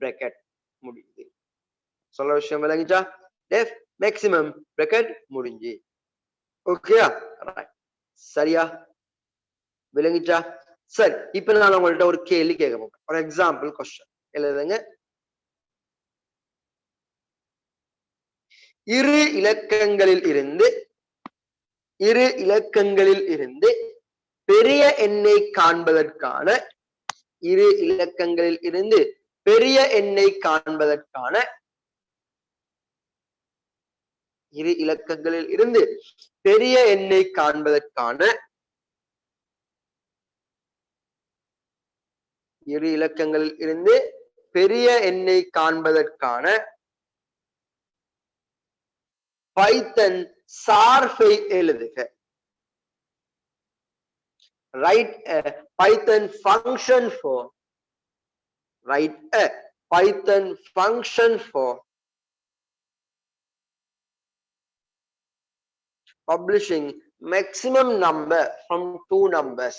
பிராக்கெட் முடியுது. சொல்ற விஷயம் விளங்கிச்சா? டெஃப் மேக்ஸிமம் பிராக்கெட் முடிஞ்சு. ஓகேயா? சரியா? விளங்கிச்சா? சரி, இப்ப நான் உங்கள்ட்ட ஒரு கேள்வி கேட்க போறேன். ஒரு எக்ஸாம்பிள் கொஸ்டின் எழுதுங்க. இரு இலக்கங்களில் இருந்து பெரிய எண்ணை காண்பதற்கான இரு இலக்கங்களில் இருந்து பெரிய எண்ணை காண்பதற்கான இரு இலக்கங்களில் இருந்து பெரிய எண்ணை காண்பதற்கான இரு இலக்கங்களில் இருந்து பெரிய எண்ணை காண்பதற்கான பைத்தன் சார்பை எழுதுக. Write a Python function for publishing maximum number from two numbers.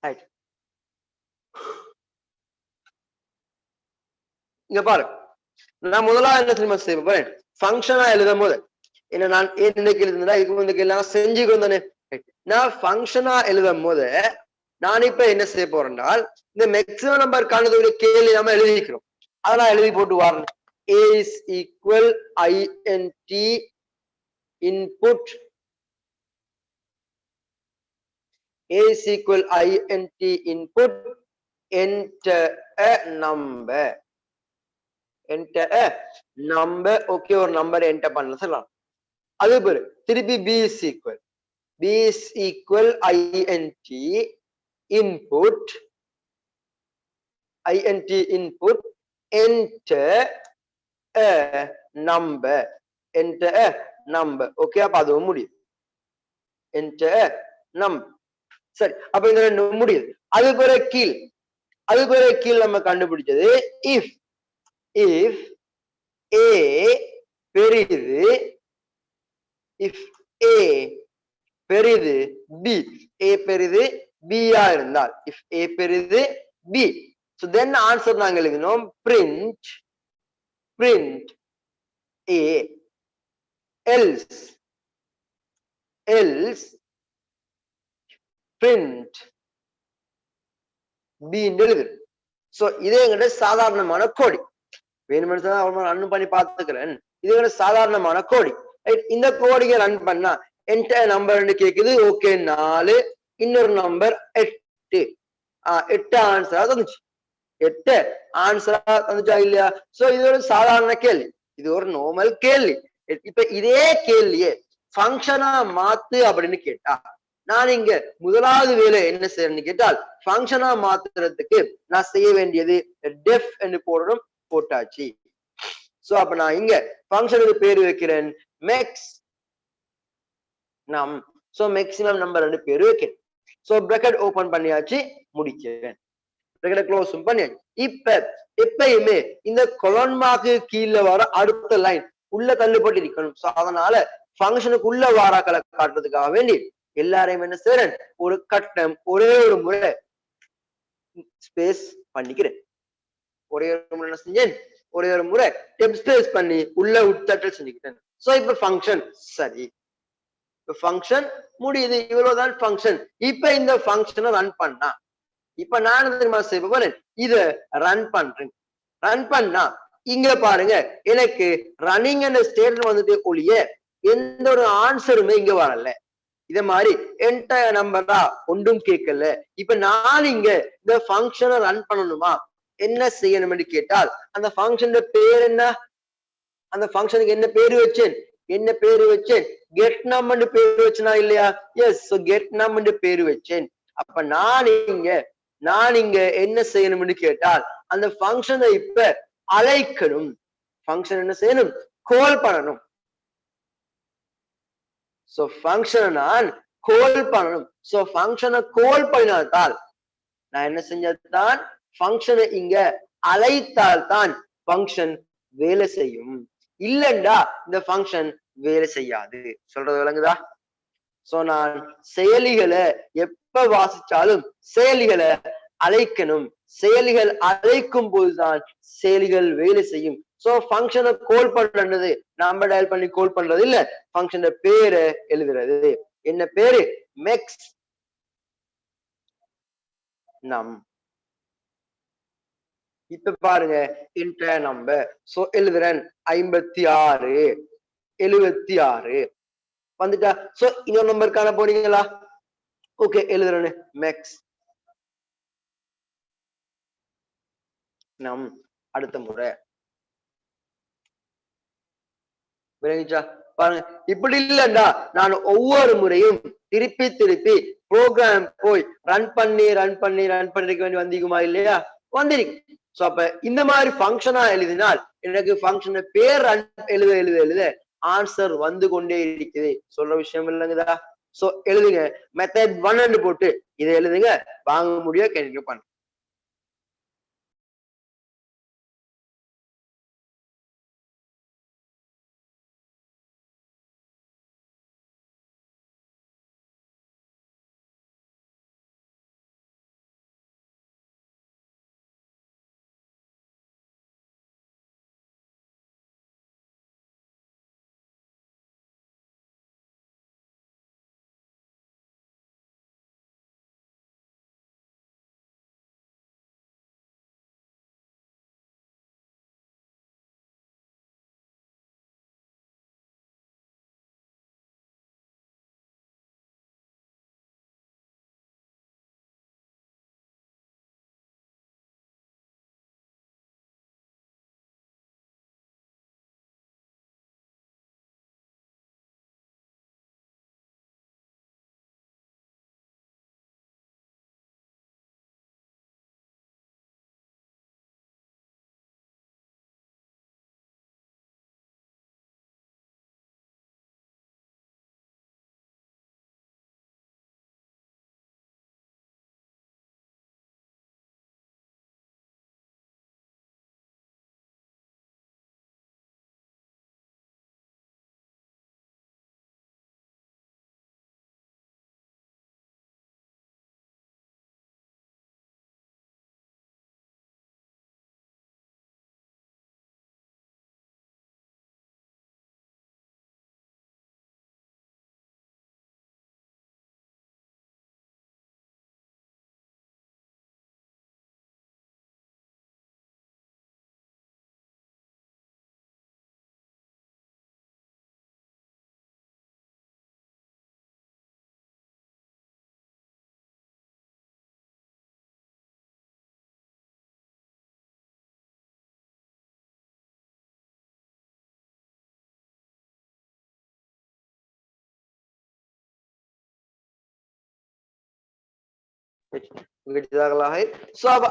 Right. இங்க பாரு, நான் முதலாவது என்ன தெரியுமா செய்ய போறேன்? ஃபங்க்ஷனா எழுதும் போது என்ன நான் இன்னைக்கு எழுதுனா இதுக்கு முந்தைக்கு எல்லாம் செஞ்சுக்கணும் தானே. நான் ஃபங்க்ஷனா எழுதும் போது நான் இப்ப என்ன செய்ய போறேன்னால் இந்த மேக்ஸிமம் நம்பர் காணுதோட கேள்வி நம்ம எழுதிக்கிறோம். அதெல்லாம் எழுதி போட்டு வரணும். A is equal int input. A is equal int input. Enter a number. Enter a number. Okay, ஒரு நம்பர் என்டர் பண்ண சொல்லலாம். அது பேரு திருப்பி b is equal int input enter a number. Okay, அப்ப அதுவும் முடியும். enter a number. சரி, அப்ப இந்த ரெண்டு முடியுது. அது பேரு கீழ் நம்ம கண்டுபிடிச்சது if a பெரிது b, a பெரிது b ஆ இருந்தால், if a பெரிது b, so then answer நாங்க எழுதினோம் print a, else print b என்று எழுது. சோ இதே எங்கிட்ட சாதாரணமான கோடி வேணுமென்னு ரன் பண்ணி பார்த்துக்கிறேன். இது சாதாரணமான கோடி. இந்த கோடியை ரன் பண்ணா என்டையர் நம்பர் கேக்குது. ஓகே, 4, இன்னொரு நம்பர் 8 ஆன்சரா தந்துச்சு. 8 ஆன்சரா தந்துச்சா இல்லையா? சோ இது ஒரு சாதாரண கேள்வி, இது ஒரு நார்மல் கேள்வி. இப்ப இதே கேள்வியே ஃபங்க்ஷனா மாத்து அப்படின்னு கேட்டா நான் இங்க முதலாவது வேலை என்ன செய்யறேன்னு கேட்டால் ஃபங்க்ஷனா மாத்துறதுக்கு நான் செய்ய வேண்டியது டெஃப் என்று போடணும். போட்டாச்சு. சோ அப்ப நான் இங்க ஃபங்க்ஷனுக்கு பேரு வைக்கிறேன் மேக்ஸ்னம். சோ மேக்ஸிமம் நம்பர் பேரு வைக்கிறேன். சோ பிராக்கெட் ஓபன் பண்ணியாச்சு, முடிக்கிறேன். பிராக்கெட் க்ளோஸும் பண்ணியாச்சு. இப்ப எப்பயுமே இந்த கொலன் மார்க்கு கீழே வர அடுத்த லைன் உள்ள தள்ளுபட்டு இருக்கணும். சோ அதனால ஃபங்க்ஷனுக்கு உள்ள வாராக்களை காட்டுறதுக்காக வேண்டி எல்லாரையும் என்ன செய்றேன், ஒரு கட்டம் ஒரே ஒரு முறை ஸ்பேஸ் பண்ணிக்கிறேன். ஒரே ஒரு முறை என்ன செஞ்சேன், ஒரே ஒரு முறை டெப் ஸ்பேஸ் பண்ணி உள்ள உட்தட்டல் செஞ்சுக்கிட்டேன். சோ இப்ப ஃபங்க்ஷன் சரி, இப்ப ஃபங்க்ஷன் முடியுது. இவ்வளவுதான் ஃபங்க்ஷன். இப்ப இந்த ஃபங்க்ஷனை ரன் பண்ணா இப்ப நான் தெரியுமா செய்ய போறேன், இத ரன் பண்றேன். ரன் பண்ணா இங்க பாருங்க, எனக்கு ரன்னிங் என்ற ஸ்டேட்மெண்ட் வந்துட்டு ஒழிய எந்த ஒரு ஆன்சருமே இங்க வரல. இத மாதிரி என்டையர் நம்பரா ஒன்றும் கேட்கல. இப்ப நான் இங்க இந்த ஃபங்க்ஷனை ரன் பண்ணணுமா, என்ன செய்யணும்னு கேட்டால் அந்த ஃபங்க்ஷன் பேர் என்ன, அந்த ஃபங்க்ஷனுக்கு என்ன பேரு வச்சேன், கெட் நம் பேரு வச்சனா இல்லையா? எஸ், கெட் நம் பேரு வச்சேன். அப்ப நான் இங்க என்ன செய்யணும்னு கேட்டால் அந்த ஃபங்க்ஷனை இப்ப அழைக்கணும். ஃபங்க்ஷன் என்ன செய்யணும், கால் பண்ணணும். சோ ஃபங்க்ஷனை நான் கால் பண்ணணும். சோ ஃபங்க்ஷனை கால் பண்ணினால்தான் நான் என்ன செஞ்சால்தான், ஃபங்க்ஷனை இங்க அழைத்தால் தான் ஃபங்க்ஷன் வேலை செய்யும். இல்லண்டா இந்த ஃபங்க்ஷன் வேலை செய்யாது. சொல்றது விளங்குதா? சோ நான் செயலிகளை எப்ப வாசிச்சாலும் செயலிகளை அழைக்கணும். செயலிகள் அழைக்கும் போதுதான் செயலிகள் வேலை செய்யும். சோ ஃபங்க்ஷனை கோல் பண்றது நாம டயல் பண்ணி கோல் பண்றது இல்ல, ஃபங்க்ஷன் பேரை எழுதுறது. என்ன பேரு? மெக்ஸ் நம். இப்ப பாருங்க இன்டர் நம்பர். சோ எழுதுறேன் 56 76 வந்துட்டா. சோ இன்னொரு நம்பர் காண போறீங்களா? ஓகே எழுதுறேன்னு மேக்ஸ் நம். அடுத்த முறை விளங்கிச்சா? பாருங்க இப்படி இல்லண்டா நான் ஒவ்வொரு முறையும் திருப்பி திருப்பி ப்ரோக்ராம் போய் ரன் பண்ணிருக்க வேண்டி வந்திக்குமா இல்லையா? வந்திருக்கு. சோ அப்ப இந்த மாதிரி ஃபங்க்ஷனா எழுதினால் எனக்கு ஃபங்க்ஷன் பேர் எழுத எழுத எழுத ஆன்சர் வந்து கொண்டே இருக்குது. சொல்ற விஷயம் இல்லைங்கதா? சோ எழுதுங்க மெத்தட் 1 போட்டு இதை எழுதுங்க. வாங்க முடியும் கண்டினியூ பண்ண.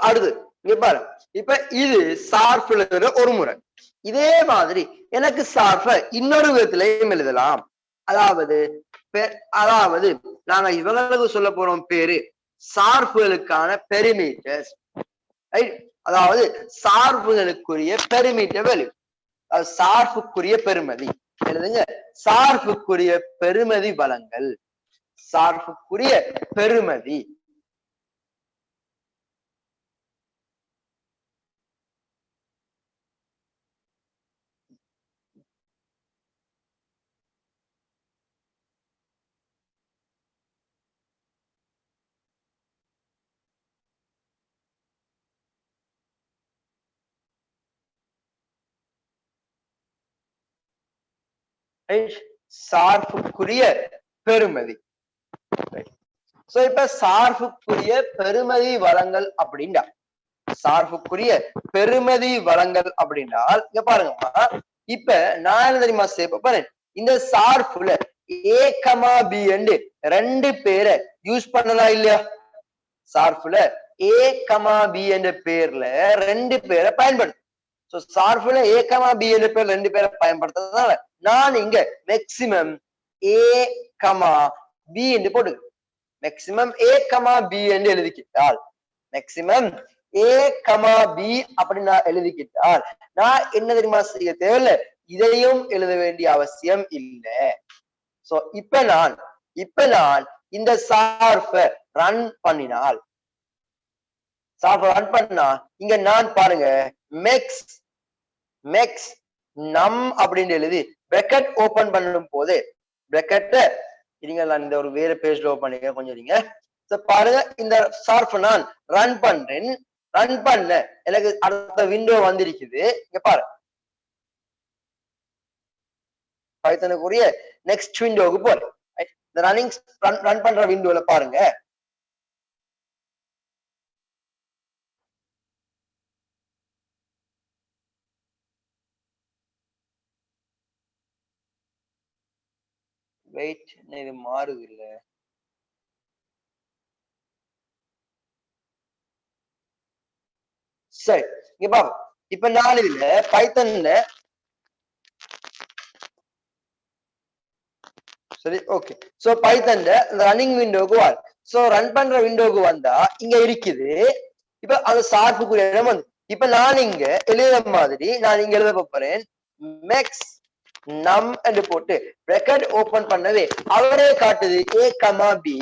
அடுத்து இங்க பாரு. இப்ப இது சார்புல ஒரு முறை. இதே மாதிரி எனக்கு சார்ப இன்னொரு விதத்திலையும் எழுதலாம். அதாவது அதாவது நாங்க இவங்களுக்கு சொல்ல போறோம் பேரு சார்புகளுக்கான பெரிமீட்டர்ஸ். அதாவது சார்புகளுக்குரிய பெரிமீட்டர் வேல்யூ. சார்புக்குரிய பெருமதி எழுதுங்க. சார்புக்குரிய பெருமதி வளங்கள். சார்புக்குரிய பெருமதி சார்புக்குரிய பெருமதி. இப்ப சார்புக்குரிய பெருமதி வளங்கள் அப்படின்னா சார்புக்குரிய பெருமதி வளங்கள் அப்படின்னா இங்க பாருங்கம்மா. இப்ப நான் என்ன தெரியுமா பாரு, இந்த சார்புல ஏ கமா பி என்று ரெண்டு பேரை யூஸ் பண்ணலாம் இல்லையா? சார்புல ஏ கமா பி என்ற பேர்ல ரெண்டு பேரை பயன்படுத்தும். சார்புல ஏ கமா பி என்ற பேர் ரெண்டு பேரை பயன்படுத்துறதுனால நான் இங்க மேக்சிமம் ஏ கமா பி என்று போட்டு மேக்சிமம் ஏ கமா பி என்று எழுதிக்கிட்டால் மேக்சிமம் ஏ கமா பி அப்படின்னு நான் எழுதிக்கிட்டால் நான் என்ன தெரியுமா செய்ய தேவையில்லை, இதையும் எழுத வேண்டிய அவசியம் இல்லை. சோ இப்ப நான் இந்த சார்பை ரன் பண்ணினால், ரன் பண்ணா இங்க நான் பாருங்க மேக்ஸ் நம் அப்படின்னு எழுதி பிராக்கெட் ஓபன் பண்ணும் போது பிராக்கெட் இருங்க, நான் இந்த ஒரு வேற பேஜ்ல ஓபன் பண்ணிக்க கொஞ்சம் இருங்க. பாருங்க இந்த சார்பை நான் ரன் பண்றேன். ரன் பண்ண எனக்கு அடுத்த விண்டோ வந்திருக்குது. இங்க பாரு பைத்தனுக்குரிய நெக்ஸ்ட் விண்டோவுக்கு போறேன். இந்த ரன் பண்ற விண்டோல பாருங்க வெயிட், இது மாறுது இல்ல. சரி இங்க பாரு, இப்ப நான் இதுல பைத்தன்ல சரி ஓகே. சோ பைத்தன்ல ரன்னிங் விண்டோக்கு வா. சோ ரன் பண்ற விண்டோக்கு வந்தா இங்க இருக்குது. இப்ப அது சார்புக்குரிய இடம் வந்து இப்ப நான் இங்க எழுத மாதிரி நான் இங்க எழுத போறேன் மேக்ஸ் நம் என்று போட்டு பிராக்கெட் ஓபன் பண்ணவே அவரே காட்டுது ஏ கமா பி.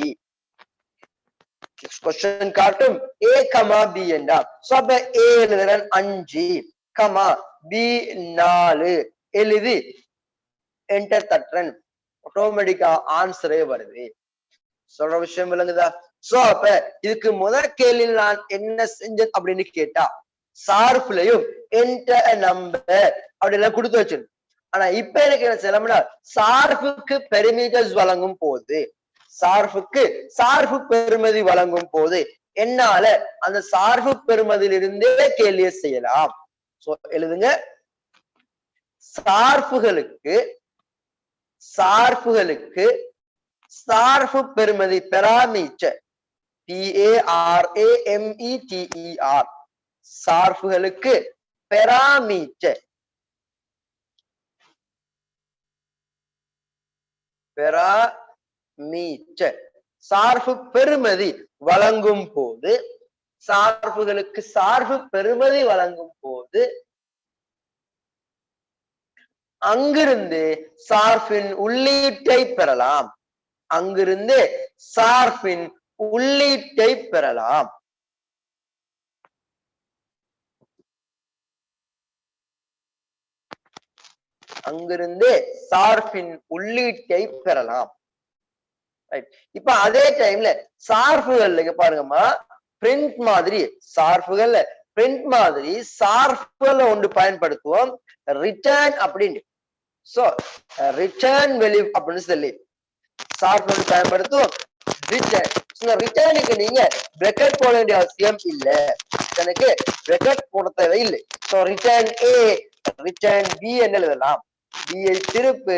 கொஸ்டின் காட்டும் ஏ கமா பி என்றா. சோ அப்ப ஏ எழுதுறேன் 5 கமா பி 4 எழுதி என்டர் தட்டுறேன். ஆட்டோமேட்டிக்கா ஆன்சரே வருது. சொல்ற விஷயம் விளங்குதா? சோ அப்ப இதுக்கு முதல் கேள்வியில் நான் என்ன செஞ்சேன் அப்படின்னு கேட்டா சார்புலையும் என்டர் நம்பர் அப்படி எல்லாம் கொடுத்து வச்சிருந்தேன். ஆனா இப்ப எனக்கு என்ன செய்யலாம்னா சார்புக்கு பெரிமீட்டர்ஸ் வழங்கும் போது சார்பு பெறுமதி வழங்கும் போது என்னால அந்த சார்பு பெறுமதியிலிருந்தே கேள்வியை செய்யலாம். சோ எழுதுங்க, சார்புகளுக்கு சார்பு பெறுமதி பெராமீட்டர் PARAMETER சார்புகளுக்கு பெராமீட்டர் சார்பு பெறுமதி வழங்கும் போது சார்புகளுக்கு சார்பு பெறுமதி வழங்கும் போது அங்கிருந்து சார்பின் உள்ளீட்டை பெறலாம். அங்கிருந்து சார்பின் உள்ளீட்டை பெறலாம். அங்கிருந்து சார்பின் உள்ளீட்டை பெறலாம். இப்ப அதே டைம்ல சார்புகள்ல பாருங்கம்மா பிரிண்ட் மாதிரி சார்புகளை ஒன்று பயன்படுத்துவோம் ரிட்டர்ன் அப்படின்னு. சோ ரிட்டர்ன் வெளி அப்படின்னு சொல்லி சார்பு பயன்படுத்துவோம் ரிட்டர்னுக்கு நீங்க பிராக்கெட் போட வேண்டிய அவசியம் இல்ல. எனக்கு பிராக்கெட் போட தேவையில்லை. So return a return B என்று எழுதலாம். B ஐ திருப்பு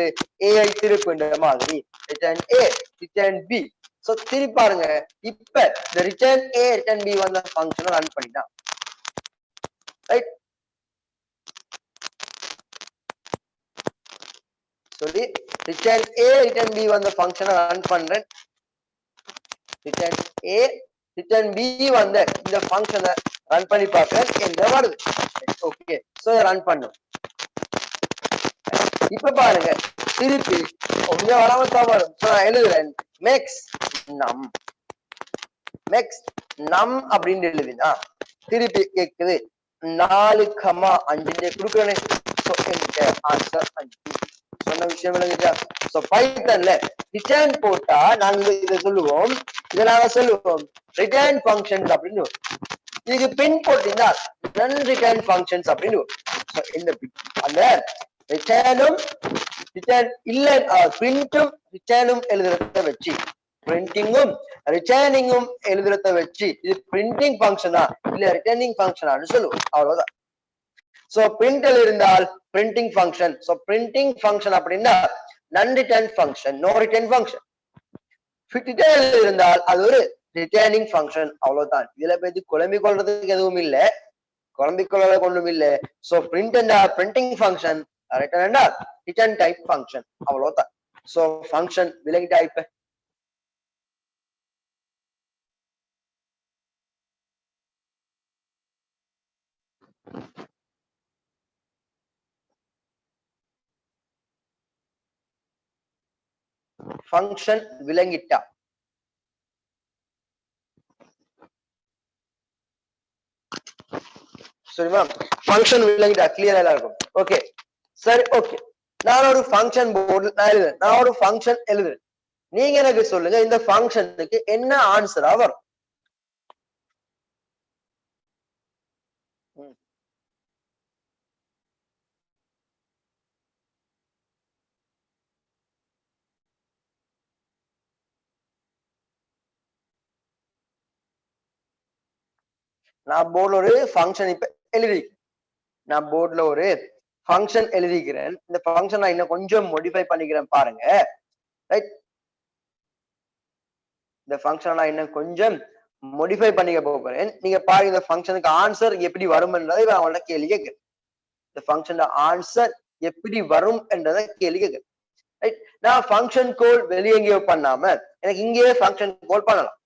A ஐ திருப்பு என்ற மாதிரி return A return B. So திருப்பி பாருங்க, இப்ப இந்த ரிட்டர்ன் A ரிட்டர்ன் B வந்த ஃபங்க்ஷனை ரன் பண்ணினா ரைட். சொல்லி ரிட்டர்ன் A ரிட்டர்ன் B வந்த ஃபங்க்ஷனை ரன் பண்றேன். ரிட்டர்ன் A ரிட்டர்ன் B வந்த இந்த ஃபங்க்ஷனை ரன் பண்ணி பார்க்கிறேன் என்ன வருது. ஓகே, சோ ரன் பண்ணும். இப்ப பாருங்க திருப்பி கொஞ்சம் வராமத்தான் வரும். நான் எழுதுறேன் மேக்ஸ் நம் அப்படின்னு எழுதினா திருப்பி கேக்குது 4,5 கொடுக்கிறேன். ஆன்சர் 5. சொன்ன விஷயம் விளங்குச்சா? சோ பைத்தன்ல ரிட்டர்ன் போட்டா நாங்க இதை சொல்லுவோம், இதை நாங்க சொல்லுவோம் ரிட்டர்ன் ஃபங்க்ஷன்ஸ் அப்படின்னு. இதுக்கு பின் போட்டீங்கன்னா நன் ரிட்டர்ன் ஃபங்க்ஷன்ஸ் அப்படின்னு. அந்த ரிட்டர்னும் ரிட்டர்ன் இல்ல பிரிண்டும் ரிட்டர்னும் எழுதுறத வச்சு பிரிண்டிங்கும் ரிட்டர்னிங்கும் எழுதுறத வச்சு இது பிரிண்டிங் ஃபங்க்ஷனா இல்ல ரிட்டர்னிங் ஃபங்க்ஷனான்னு சொல்லுவோம். அவ்வளவுதான். சோ பிரிண்டல் இருந்தால் printing function. So printing function அப்படின்னா none return function, no return function. Return இருந்தால் அது ஒரு ரிட்டர்னிங் ஃபங்க்ஷன். அவ்வளவுதான். இதுல போய் குழம்பிக் கொள்றதுக்கு எதுவும் இல்ல, குழம்பிக் கொள்ள கொண்டும் இல்ல. சோ பிரிண்ட் என்ன பிரிண்டிங் ஃபங்க்ஷன், ரிட்டர்ன் என்ன ரிட்டர்ன் டைப் ஃபங்க்ஷன். அவ்வளவுதான். சோ ஃபங்க்ஷன் விலங்கிட்டா இப்ப ஃபங்க்ஷன் விளங்கிட்டா சரிமா? ஃபங்க்ஷன் விளங்கிட்டா கிளியரா இருக்கும். ஓகே சரி. ஓகே நான் ஒரு ஃபங்க்ஷன் போர்டு நான் ஒரு ஃபங்க்ஷன் எழுதுறேன். நீங்க எனக்கு சொல்லுங்க இந்த ஃபங்க்ஷனுக்கு என்ன ஆன்சரா வரும்? நான் போர்ட்ல ஒரு ஃபங்க்ஷன் இப்ப எழுதி நான் போர்ட்ல ஒரு ஃபங்க்ஷன் எழுதிக்கிறேன். இந்த ஃபங்க்ஷன் நான் இன்னும் கொஞ்சம் மோடிஃபை பண்ணிக்கிறேன் பாருங்க. ரைட், இந்த ஃபங்க்ஷன் நான் இன்னும் கொஞ்சம் மோடிஃபை பண்ணிக்க போகிறேன். நீங்க பாருங்க இந்த ஃபங்க்ஷனுக்கு ஆன்சர் எப்படி வரும் என்றதை நான் அவங்கள்ட்ட கேள்வி கேட்கிறேன். இந்த ஃபங்க்ஷன் ஆன்சர் எப்படி வரும் என்றதை கேள்வி கேட்கிறேன். ரைட், நான் ஃபங்க்ஷன் கோல் வெளியே எங்கேயோ பண்ணாம எனக்கு இங்கேயே ஃபங்க்ஷன் கோல் பண்ணலாம்.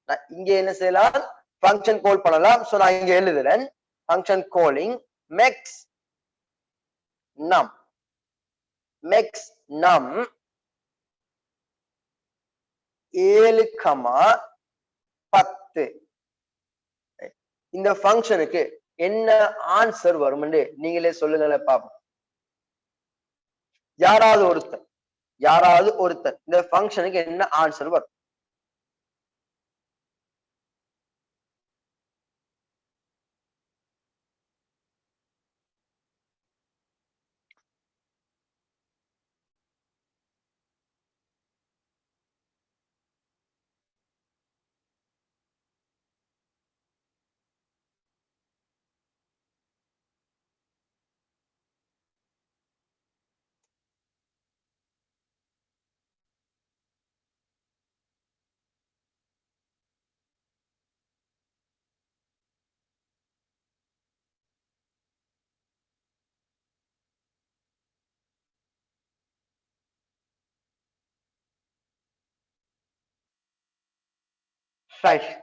நான் இங்க என்ன செய்யலாம்? ஃபங்க்ஷன் கால் பண்ணலாம். சோ நான் இங்க எழுதுறேன் ஃபங்க்ஷன் காலிங் மேக்ஸ் நம் 7,10 இந்த ஃபங்க்ஷனுக்கு என்ன ஆன்சர் வரும் நீங்களே சொல்லுங்களே பாப்போம். யாராவது ஒருத்தர் இந்த ஃபங்க்ஷனுக்கு என்ன ஆன்சர் வரும்?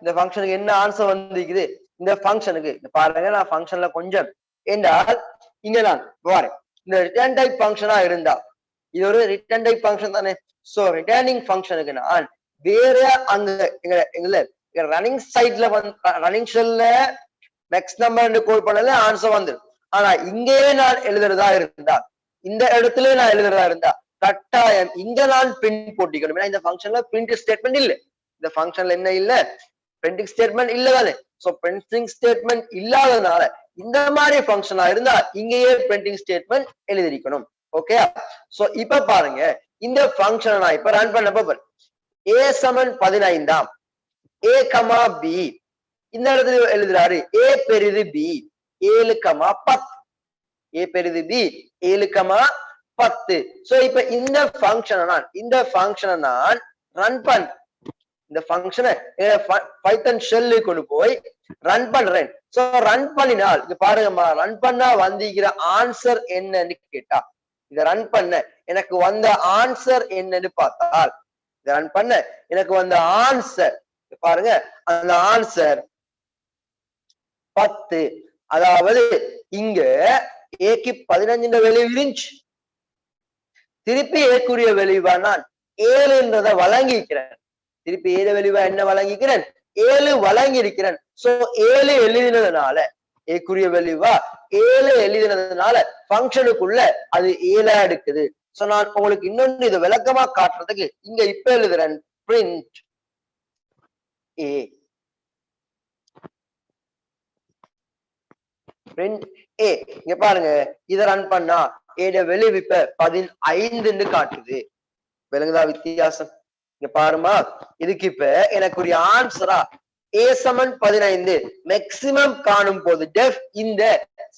இந்த ஃபங்க்ஷனுக்கு என்ன ஆன்சர் வந்திருக்குது? இந்த ஃபங்க்ஷனுக்கு பாருங்க, நான் ஃபங்க்ஷன்ல கொஞ்சம் என்றால் இங்க நான் பாருங்க, இந்த ரிட்டர்ன் டைப் ஃபங்க்ஷனா இருந்தா இது ஒரு ரிட்டர்ன் டைப் ஃபங்க்ஷன் தானே. சோ ரிட்டர்னிங் ஃபங்க்ஷனுக்கு நான் வேற அந்த எங்க ரன்னிங் சைட்ல வந்து ரன்னிங் ஷெல்ல நெக்ஸ்ட் நம்பர் கோல் பண்ணல ஆன்சர் வந்துடும். ஆனா இங்கேயே நான் எழுதுறதா இருந்தா, இந்த இடத்துல நான் எழுதுறதா இருந்தா கட்டாயம் இங்க நான் பிரிண்ட் போட்டிக்கணும். ஏன்னா இந்த ஃபங்க்ஷன்ல பிரிண்ட் ஸ்டேட்மெண்ட் இல்ல. இந்த ஃபங்க்ஷன்ல என்ன இல்ல? பிரிண்டிங் ஸ்டேட்மெண்ட் இல்லதானே. சோ பிரிண்டிங் ஸ்டேட்மெண்ட் இல்லாதனால இந்த மாதிரி ஃபங்க்ஷனா இருந்தா இங்கேயே பிரிண்டிங் ஸ்டேட்மெண்ட் எழுதிருக்கணும். ஓகே, சோ இப்ப பாருங்க இந்த ஃபங்க்ஷன் நான் இப்ப ரன் பண்ண போறேன். a சமன் 15 a கமா b இந்த இடத்துல எழுதுறாரு a பெரிது b 7,10 a பெரிது b 7,10. சோ இப்ப இந்த ஃபங்க்ஷனை நான் ரன் பண்ண இந்த ஃபங்க்ஷனை பைத்தன் ஷெல்லு கொண்டு போய் ரன் பண்றேன். சோ ரன் பண்ணினால் இது பாருங்கம்மா, ரன் பண்ணா வந்திருக்கிற ஆன்சர் என்னன்னு கேட்டா, இத ரன் பண்ண எனக்கு வந்த ஆன்சர் என்னன்னு பார்த்தால், இத ரன் பண்ண எனக்கு வந்த ஆன்சர் பாருங்க, அந்த ஆன்சர் 10. அதாவது இங்க ஏக்கு 15 வெளிவு இருந்துச்சு, திருப்பி ஏக்குரிய வெளிவா நான் 7 வழங்கிக்கிறேன். திருப்பி 7 வெளிவா என்ன வழங்கிக்கிறேன்? 7 வழங்கி இருக்கிறேன். சோ 7 எழுதினதுனால ஏக்குரிய வெளிவா 7 எழுதினதுனால ஃபங்க்ஷனுக்குள்ள அது 7 எடுக்குது. சோ நான் உங்களுக்கு இன்னொன்னு இதை விளக்கமா காட்டுறதுக்கு இங்க இப்ப எழுதுறேன் print a. print a இங்க பாருங்க, இதை ரன் பண்ணா ஏட வெளிவு இப்ப 15 காட்டுது. விளங்குதா வித்தியாசம்? இங்க பாருமா, இதுக்கு இப்ப எனக்குரிய ஆன்சரா a சமன் 15 மேக்சிமம் காணும் போது டெஃப் இந்த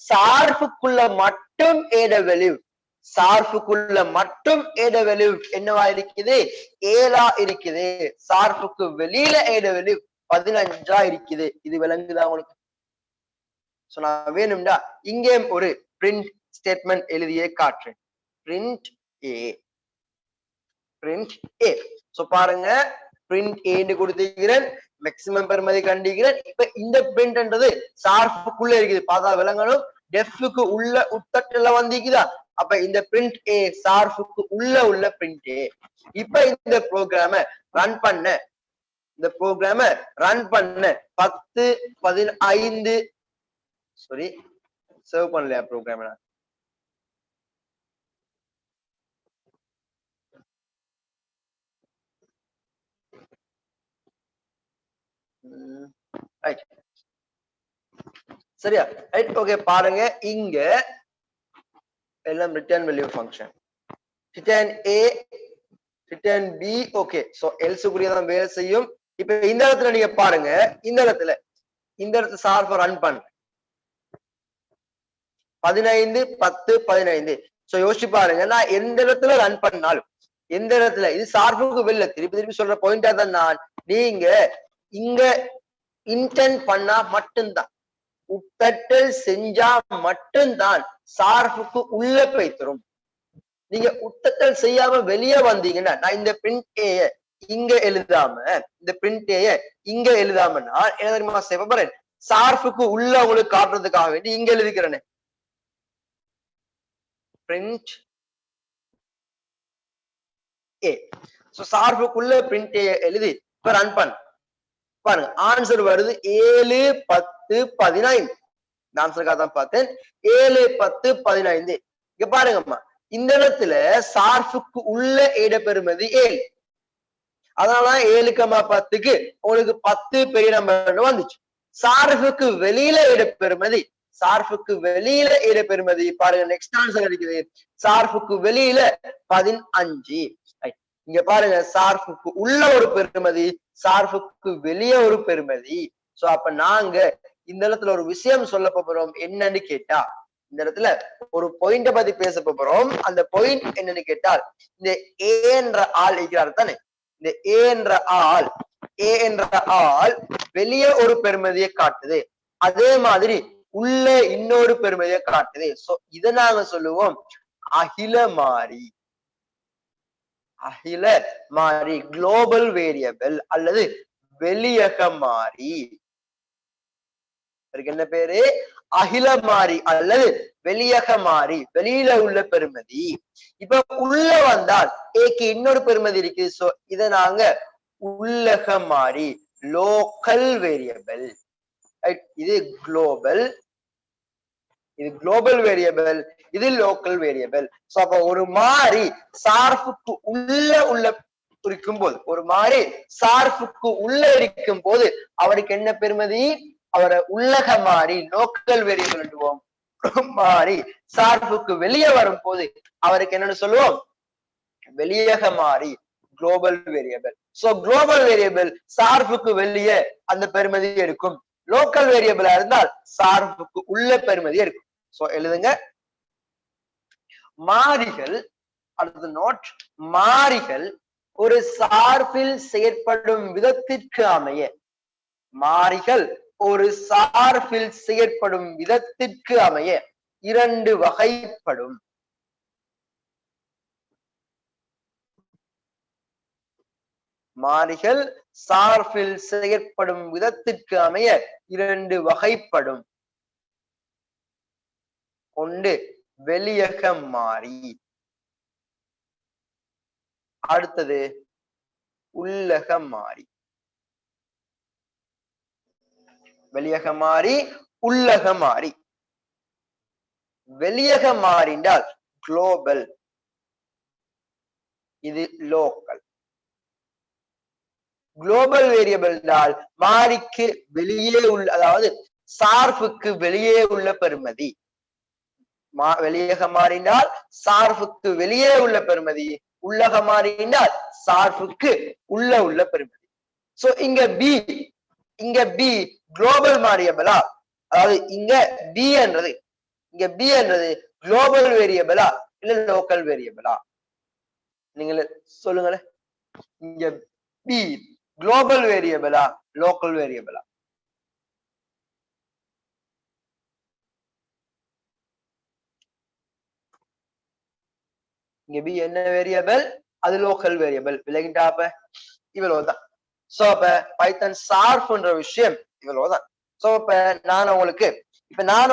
சார்புக்குள்ள மட்டும் ஏட வெளிவு, சார்புக்குள்ள மட்டும் ஏட வெளிவு என்னவா இருக்குது? 7 இருக்குது. சார்புக்கு வெளியில ஏட வெளிவு 15 இருக்குது. இது விளங்குதா உங்களுக்கு? சோ நான் வேணும்டா இங்கே ஒரு பிரிண்ட் ஸ்டேட்மெண்ட் எழுதியே காட்டுறேன். print a. சோ பாருங்க, பிரிண்ட் ஏன்னு கொடுத்திருக்கிறேன், மேக்சிமம் பெருமதி கண்டிக்கிறேன். இப்ப இந்த பிரிண்ட்ன்றது சார்புக்குள்ள இருக்குது, பார்த்தா விளங்கணும். டெஃப்க்கு உள்ள உட்தட்டுல வந்திக்குதா, அப்ப இந்த பிரிண்ட் ஏ சார்புக்கு உள்ள பிரிண்ட் ஏ. இப்ப இந்த ப்ரோக்ராம ரன் பண்ண, இந்த ப்ரோக்ராம ரன் பண்ண 10 15 சாரி சர்வ் பண்ணலையா ப்ரோக்ராம், ரைட் சரியா, ரைட் ஓகே. பாருங்க இங்க எல்லாம் return value function, return a return b, okay. So else குறியதான் வேலை செய்யும். இப்ப இந்த இடத்துல நீங்க பாருங்க, இந்த இடத்துல சார்பை ரன் பண்ண 15 10 15. சோ யோசிச்சு பாருங்க, நான் எந்த இடத்துல ரன் பண்ணாலும், எந்த இடத்துல இது சார்புக்கு வெளில திருப்பி திருப்பி சொல்ற பாயிண்டா தான், நான் நீங்க இங்க இன்டென்ட் பண்ணா மட்டும்தான், உட்தட்டல் செஞ்சா மட்டும்தான் சார்புக்கு உள்ள போய் தரும். நீங்க உட்தட்டல் செய்யாம வெளியே வந்தீங்கன்னா, நான் இந்த பிரிண்ட் ஏ இங்க எழுதாம, இந்த பிரிண்ட் ஏ இங்க எழுதாம நான் என்ன தெரியுமா செய்ய போறேன், சார்புக்கு உள்ள உங்களுக்கு காட்டுறதுக்காக வேண்டி இங்க எழுதிக்கிறேன், பிரிண்ட் ஏ. சோ சார்புக்குள்ள பிரிண்ட் ஏ எழுதி இப்ப ரன் பண்ண பாருங்க, ஆன்சர் வருது 7 10 15. ஆன்சருக்காக தான் பார்த்தேன், 7 10 15. இங்க பாருங்கம்மா, இந்த இடத்துல சார்புக்கு உள்ள இடப்பெறுமதி 7, அதனால 7,10க்கு உங்களுக்கு 10 பெரிய நம்பர் வந்துச்சு. சார்புக்கு வெளியில இடப்பெறுமதி, சார்புக்கு வெளியில இடப்பெறுமதி பாருங்க, நெக்ஸ்ட் ஆன்சர் இருக்குது, சார்புக்கு வெளியில 15. இங்க பாருங்க, சார்புக்கு உள்ள ஒரு பெருமதி, சார்புக்கு வெளியே ஒரு பெருமதி. சோ அப்ப நாங்க இந்த இடத்துல ஒரு விஷயம் சொல்ல போறோம், என்னன்னு கேட்டா, இந்த இடத்துல ஒரு பாயிண்ட பத்தி பேச போறோம். அந்த பாயிண்ட் என்னன்னு கேட்டால், இந்த ஏ என்ற ஆள் இருக்கிறார் தானே, இந்த ஏ என்ற ஆள் வெளியே ஒரு பெருமதியை காட்டுது, அதே மாதிரி உள்ள இன்னொரு பெருமதியை காட்டுது. சோ இதை நாங்க சொல்லுவோம் அகில மாறி, அகில மாறி, குளோபல் வேரியபிள் அல்லது வெளியக மாறி. என்ன பேரு, அகில மாறி அல்லது வெளியக மாறி, வெளியில உள்ள பெருமதி. இப்ப உள்ள வந்தால் ஏக்கு இன்னொரு பெருமதி இருக்கு, சோ இத நாங்க உள்ளக மாறி, லோக்கல் வேரியபிள். இது குளோபல், இது குளோபல் வேரியபிள், இது லோக்கல் வேரியபிள். சோ அப்ப ஒரு மாறி சார்புக்கு உள்ள இருக்கும் போது, ஒரு மாறி சார்புக்கு உள்ள இருக்கும் போது அவருக்கு என்ன பெருமதி, அவரை உள்ளக மாறி லோக்கல் வேரியபிள். மாறி சார்புக்கு வெளியே வரும் போது அவருக்கு என்னன்னு சொல்லுவோம், வெளியக மாறி, global variable. So global variable சார்புக்கு வெளியே அந்த பெருமதி இருக்கும், லோக்கல் வேரியபிளா இருந்தால் சார்புக்கு உள்ள பெருமதி இருக்கும். சோ எழுதுங்க, மாறிகள், அடுத்து நோட், மாறிகள் ஒரு சார்பில் செயற்படும் விதத்திற்கு அமைய, மாறிகள் ஒரு சார்பில் செயற்படும் விதத்திற்கு அமைய 2 வகைப்படும். மாறிகள் சார்பில் செயற்படும் விதத்திற்கு அமைய 2 வகைப்படும். ஒன்று வெளியக மாறி, அடுத்தது உள்ளக மாறி. வெளியக மாறி, உள்ளக மாறி. வெளியக மாறினால் குளோபல், இது லோக்கல். குளோபல் வேரியபிள் என்றால் மாறிக்கு வெளியே உள்ள, அதாவது சார்புக்கு வெளியே உள்ள பெருமதி. வெளியக மாறினால் சார்புக்கு வெளியே உள்ள பெருமதி, உள்ளக மாறினால் சார்புக்கு உள்ள பெருமதி. சோ இங்க பி குளோபல் மாறியபிளா, அதாவது இங்க பி என்றது குளோபல் வேரியபிளா இல்ல லோக்கல் வேரியபிளா, நீங்க சொல்லுங்களேன். இங்க பி குளோபல் வேரியபிளா லோக்கல் வேரியபிளா? இங்க பி என்ன வேரியபிள், அது லோக்கல் வேரியபிள். விலகிட்டாப்ப இவ்வளவுதான். சோ அப்ப பைத்தன் சார்ப்ன்ற விஷயம் இவ்வளவுதான். சோ இப்ப நான்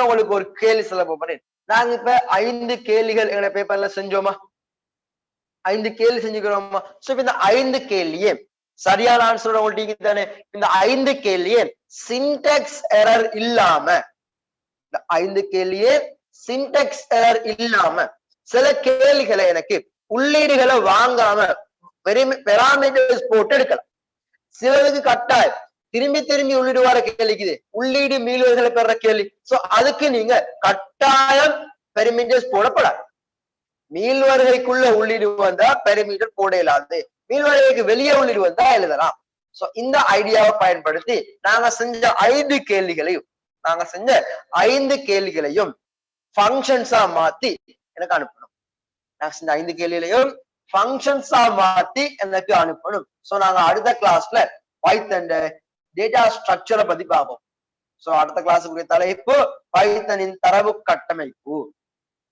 உங்களுக்கு ஒரு கேள்வி சொல்ல போறேன். நாங்க இப்ப 5 கேள்விகள் எங்க பேப்பர்ல செஞ்சோமா? 5 கேள்வி செஞ்சுக்கிறோமா? சோ இப்ப இந்த 5 கேள்வியே சரியான ஆன்சர் உங்களுக்கு தானே? இந்த 5 கேள்வியே சின்டாக்ஸ் எரர் இல்லாம, இந்த 5 கேள்வியே சின்டாக்ஸ் எரர் இல்லாம, சில கேள்விகளை எனக்கு உள்ளீடுகளை வாங்காம பெராமீட்டர்ஸ் போட்டு எடுக்கலாம். சிலருக்கு கட்டாயம் திரும்பி உள்ளீடு வர கேள்விக்குது, உள்ளீடு மீளுவர்களை பெற கேள்வி. சோ அதுக்கு நீங்க கட்டாயம் பெரிமீட்டர்ஸ் போடப்படாது. மீள்வரைக்குள்ள உள்ளீடு வந்தா பெரிமீட்டர் போட இயலாது, மீள்வரைக்கு வெளியே உள்ளீடு வந்தா எழுதலாம். சோ இந்த ஐடியாவை பயன்படுத்தி நாங்க செஞ்ச 5 கேள்விகளையும் ஃபங்க்ஷன்ஸா மாத்தி எனக்கு அனுப்பணும். நாங்க செஞ்ச 5 கேள்விகளையும் ஃபங்க்ஷன்ஸா மாத்தி எனக்கு அனுப்பணும். சோ நாங்க அடுத்த கிளாஸ்ல பைத்தன் டேட்டா ஸ்ட்ரக்சரை பத்தி பார்ப்போம். சோ அடுத்த கிளாஸுக்குரிய தலைப்பு பைத்தனின் தரவு கட்டமைப்பு.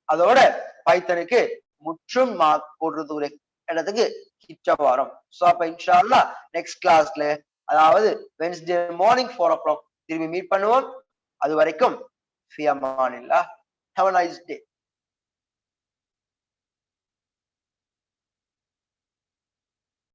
அதோட பைத்தனுக்கு முற்றும் மார்க் போடுறது இடத்துக்கு கிட்ட வரும். சோ அப்ப இன்ஷா அல்லாஹ் நெக்ஸ்ட் கிளாஸ்ல, அதாவது வெட்னஸ்டே மார்னிங் 4 o'clock திரும்பி மீட் பண்ணுவோம். அது வரைக்கும் ஃபி அமானில்லாஹ். Have a nice day.